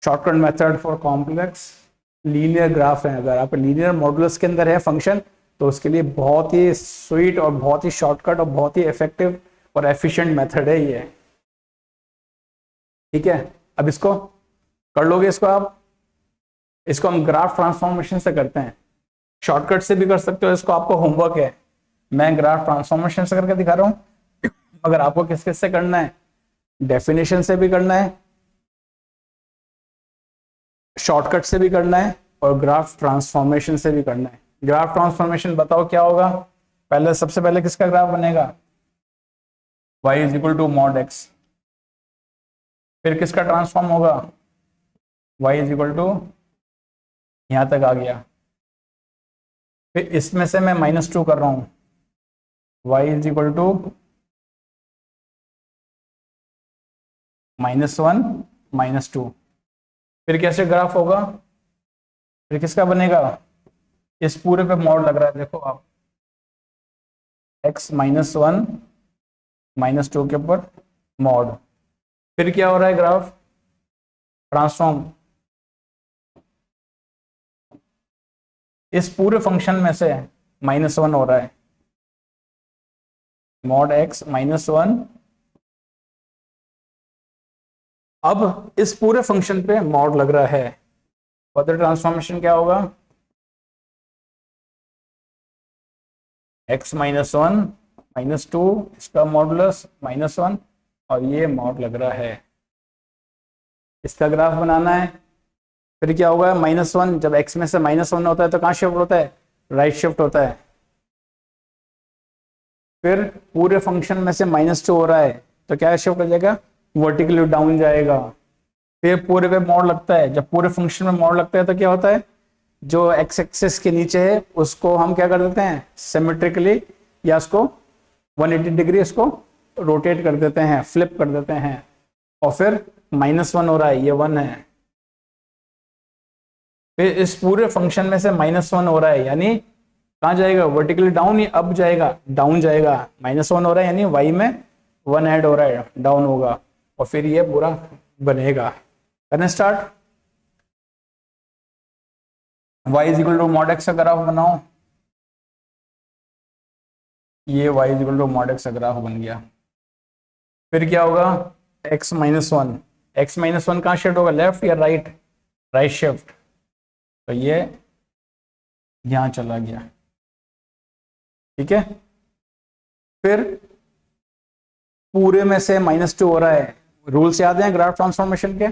Shortcut method for complex linear graph है, अगर आप लीनियर मॉडुलस के अंदर है फंक्शन, तो उसके लिए बहुत ही स्वीट और बहुत ही शॉर्टकट और बहुत ही इफेक्टिव और एफिशिएंट मेथड है ये। ठीक है, अब इसको कर लोगे, इसको आप, इसको हम ग्राफ ट्रांसफॉर्मेशन से करते हैं, शॉर्टकट से भी कर सकते हो, इसको आपको होमवर्क है, मैं ग्राफ ट्रांसफॉर्मेशन से करके दिखा रहा हूं। अगर आपको किस किस से करना है, डेफिनेशन से भी करना है, शॉर्टकट से भी करना है, और ग्राफ ट्रांसफॉर्मेशन से भी करना है। ग्राफ ट्रांसफॉर्मेशन बताओ क्या होगा, पहले सबसे पहले किसका ग्राफ बनेगा, y = mod x। फिर किसका ट्रांसफॉर्म होगा, y = यहां तक आ गया। फिर इसमें से मैं -2 कर रहा हूं, y = -1 -2। फिर कैसे ग्राफ होगा, फिर किसका बनेगा, इस पूरे पे मॉड लग रहा है, देखो आप, x -1 -2 के ऊपर मॉड। फिर क्या हो रहा है, ग्राफ ट्रांसफॉर्म, इस पूरे फंक्शन में से -1 हो रहा है, mod x -1 अब इस पूरे फंक्शन पे मॉड लग रहा है, फर्दर ट्रांसफॉर्मेशन क्या होगा, x minus one minus two, इसका मॉडुलस माइनस वन, और ये मॉड लग रहा है। इसका ग्राफ बनाना है। फिर क्या होगा, माइनस वन, जब x में से माइनस वन होता है तो कहाँ शिफ्ट होता है, राइट शिफ्ट होता है। फिर पूरे फंक्शन में से माइनस टू हो रहा है तो क्या शिफ्ट हो जाएगा, वर्टिकली डाउन जाएगा। फिर पूरे पे मोड़ लगता है, जब पूरे फंक्शन में मोड़ लगता है तो क्या होता है, जो एक्स एक्सिस के नीचे है उसको हम क्या कर देते हैं, सिमेट्रिकली, या उसको 180 डिग्री इसको रोटेट कर देते हैं, फ्लिप कर देते हैं। और फिर माइनस वन हो रहा है, ये वन है। फिर इस पूरे फंक्शन में से माइनस वन हो रहा है, यानी कहाँ जाएगा, वर्टिकली डाउन, या अप जाएगा, डाउन जाएगा। माइनस वन हो रहा है यानी वाई में वन ऐड हो रहा है, डाउन होगा। और फिर ये पूरा बनेगा। करने start. y is equal to mod x का ग्राफ बनाओ। ये y is equal to mod x का ग्राफ बन गया। फिर क्या होगा, x minus one, x minus one कहाँ शिफ्ट होगा, लेफ्ट या राइट, राइट शिफ्ट, तो ये यहां चला गया। ठीक है। फिर पूरे में से माइनस टू हो रहा है, रूल्स याद हैं ग्राफ ट्रांसफॉर्मेशन के,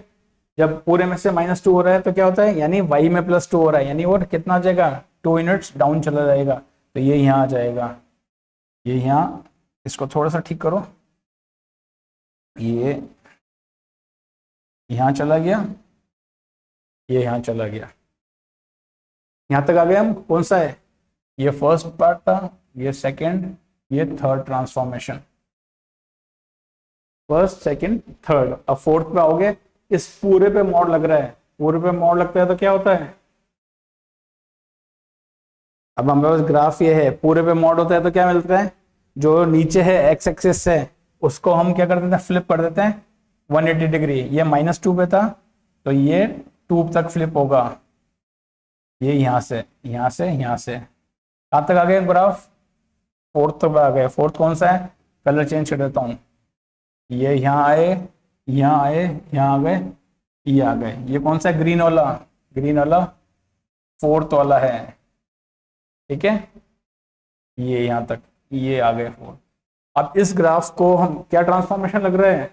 जब पूरे में से माइनस टू हो रहा है तो क्या होता है, यानी y में प्लस टू हो रहा है, यानी वो कितना आ जाएगा, 2 यूनिट्स डाउन चला जाएगा। तो ये यहाँ आ जाएगा, ये यहाँ, इसको थोड़ा सा ठीक करो, ये यहाँ चला गया, ये यहाँ चला गया। यहाँ तक आ गए हम। कौन सा है, ये फर्स्ट पार्ट था, ये सेकंड, ये third transformation, first second third. अब फोर्थ पे आओगे, इस पूरे पे मॉड लग रहा है, पूरे पे मॉड लगता है तो क्या होता है, अब हमारे पास ग्राफ ये है, पूरे पे मॉड होता है तो क्या मिलता है, जो नीचे है एक्स एक्सिस से उसको हम क्या कर देते हैं, फ्लिप कर देते हैं 180 डिग्री। ये माइनस टू पे था तो ये टू तक फ्लिप होगा, ये यहाँ से यहाँ से यहाँ से कहाँ तक आ गए ग्राफ, फोर्थ तक आ गए। फोर्थ कौन सा है, कलर चेंज कर देता हूँ, ये यहाँ आए, यहाँ आए, यहाँ आ गए, ये आ गए। ये कौन सा है, ग्रीन वाला, ग्रीन वाला फोर्थ वाला है। ठीक है, ये यहाँ तक, ये आ गए फोर्थ। अब इस ग्राफ को हम क्या ट्रांसफॉर्मेशन लग रहा है,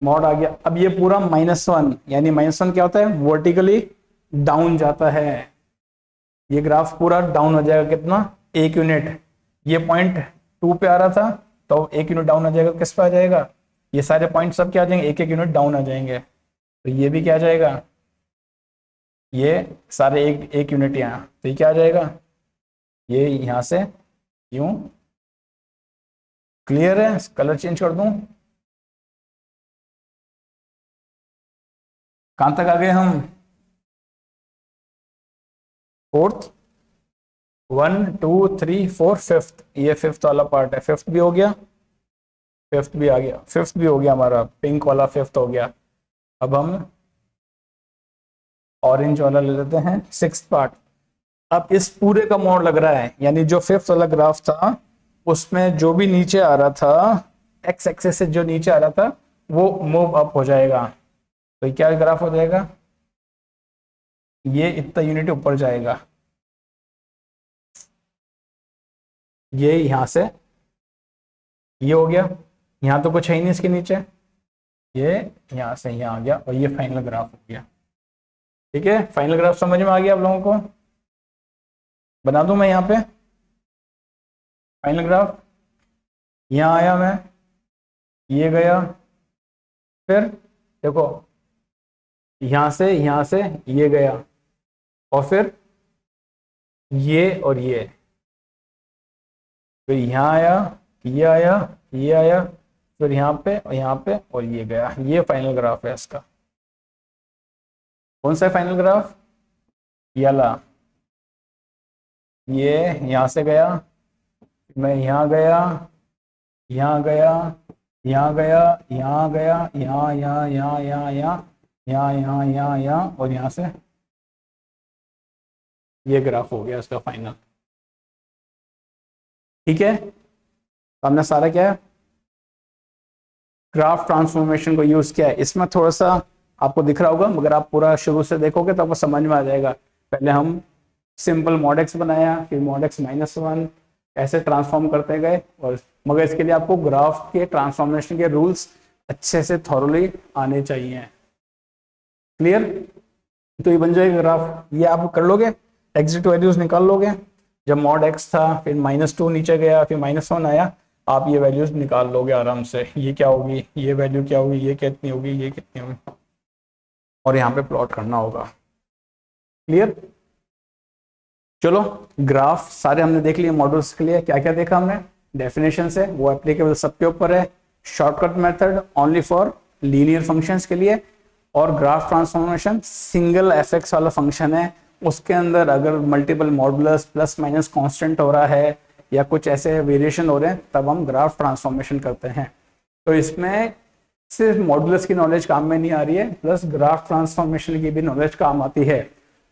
मॉड आ गया। अब ये पूरा माइनस वन, यानी माइनस वन क्या होता है, वर्टिकली डाउन जाता है। ये ग्राफ पूरा डाउन हो जाएगा, कितना, 1 यूनिट। ये पॉइंट टू पे आ रहा था तो 1 यूनिट डाउन आ जाएगा, किस पे आ जाएगा, ये सारे पॉइंट सब क्या आ जाएंगे, 1 1 यूनिट डाउन आ जाएंगे। तो ये भी क्या आ जाएगा, ये सारे एक एक यूनिट यहाँ, तो ये क्या आ जाएगा, ये यहाँ से यूं। क्लियर है, कलर चेंज कर दूं। कहां तक आ गए हम, फोर्थ, 1 2 3 4 फिफ्थ, ये फिफ्थ वाला पार्ट है, फिफ्थ भी हो गया, फिफ्थ भी आ गया, फिफ्थ भी हो गया हमारा, पिंक वाला फिफ्थ हो गया। अब हम ऑरेंज वाला ले लेते हैं, सिक्स्थ पार्ट। अब इस पूरे का मोड लग रहा है, यानी जो फिफ्थ वाला ग्राफ था उसमें जो भी नीचे आ रहा था, एक्स एक्सिस से जो नीचे आ रहा था वो मूव अप हो जाएगा। तो क्या ग्राफ हो जाएगा, ये इतना यूनिट ऊपर जाएगा, ये यहां से ये हो गया, यहाँ तो कुछ है ही नहीं इसके नीचे, ये यहाँ से यहाँ आ गया, और ये फाइनल ग्राफ हो गया। ठीक है, फाइनल ग्राफ समझ में आ गया आप लोगों को, बना दूं मैं यहाँ पे फाइनल ग्राफ। यहाँ आया मैं, ये गया, फिर देखो यहाँ से ये गया, और फिर ये और ये, फिर यहाँ आया, ये आया, ये आया, फिर यहाँ पे और यहाँ पे, और ये गया। ये फाइनल ग्राफ है इसका। कौन सा फाइनल ग्राफ, ये वाला, ये यहाँ से गया, मैं यहाँ गया, यहाँ गया, यहाँ गया, यहाँ गया, यहाँ यहाँ यहाँ यहाँ यहाँ यहाँ यहाँ यहाँ यहाँ, और यहाँ से ये ग्राफ हो गया इसका फाइनल। ठीक है, हमने सारा क्या है ग्राफ ट्रांसफॉर्मेशन को यूज किया है। इसमें थोड़ा सा आपको दिख रहा होगा, मगर आप पूरा शुरू से देखोगे तो आपको समझ में आ जाएगा। पहले हम सिंपल मॉड एक्स बनाया, फिर मॉड एक्स -1 ऐसे ट्रांसफॉर्म करते गए, और मगर इसके लिए आपको ग्राफ के ट्रांसफॉर्मेशन के रूल्स अच्छे से थॉरली आने चाहिए। क्लियर? तो ये बन जाएगा ग्राफ, ये आप कर लोगे, एग्जिट वैल्यूज निकाल लोगे। जब मॉड एक्स था, फिर -2 नीचे गया, फिर -1 आया, आप ये वैल्यूज निकाल लोगे आराम से। ये क्या होगी, ये वैल्यू क्या होगी, ये कितनी होगी, ये कितनी होगी, और यहाँ पे प्लॉट करना होगा। क्लियर? चलो, ग्राफ सारे हमने देख लिए मॉडल्स के लिए। क्या क्या देखा हमने? डेफिनेशन से, वो एप्लीकेबल सबके ऊपर है। Shortcut method only for linear functions के लिए, और ग्राफ ट्रांसफॉर्मेशन सिंगल एफएक्स वाला फंक्शन है, उसके अंदर अगर multiple modulus plus minus constant हो रहा है या कुछ ऐसे वेरिएशन हो रहे हैं, तब हम ग्राफ ट्रांसफॉर्मेशन करते हैं। तो इसमें सिर्फ मॉडुलस की नॉलेज काम में नहीं आ रही है, प्लस ग्राफ ट्रांसफॉर्मेशन की भी नॉलेज काम आती है।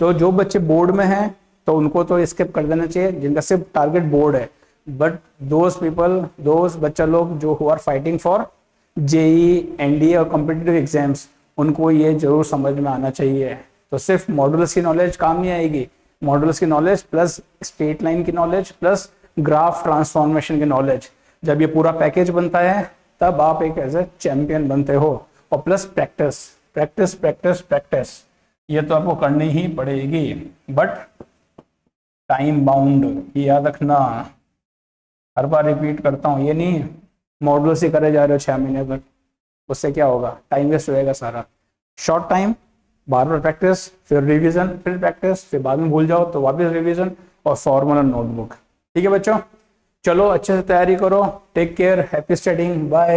तो जो बच्चे बोर्ड में हैं तो उनको तो स्किप कर देना चाहिए, जिनका सिर्फ टारगेट बोर्ड है। बट दोज बच्चा लोग जो who are fighting for JEE, NDA और कॉम्पिटिटिव एग्जाम्स, उनको ये जरूर समझ में आना चाहिए। तो सिर्फ मॉडुलस की नॉलेज काम नहीं आएगी, मॉडुलस की नॉलेज प्लस स्ट्रेट लाइन की नॉलेज प्लस ग्राफ ट्रांसफॉर्मेशन की नॉलेज, जब ये पूरा पैकेज बनता है तब आप एक एज ए चैंपियन बनते हो। और plus practice practice practice practice, ये तो आपको करनी ही पड़ेगी, बट टाइम बाउंड, ये याद रखना। हर बार रिपीट करता हूँ, ये नहीं मॉडुलस ही करे जा रहे हो 6 महीने तक, उससे क्या होगा, टाइम वेस्ट होएगा सारा। शॉर्ट टाइम, बार बार प्रैक्टिस, फिर रिवीजन, फिर प्रैक्टिस, फिर बाद में भूल जाओ तो वापस रिवीजन, और फॉर्मल और नोटबुक। ठीक है बच्चों, चलो अच्छे से तैयारी करो। Take care, happy studying, bye.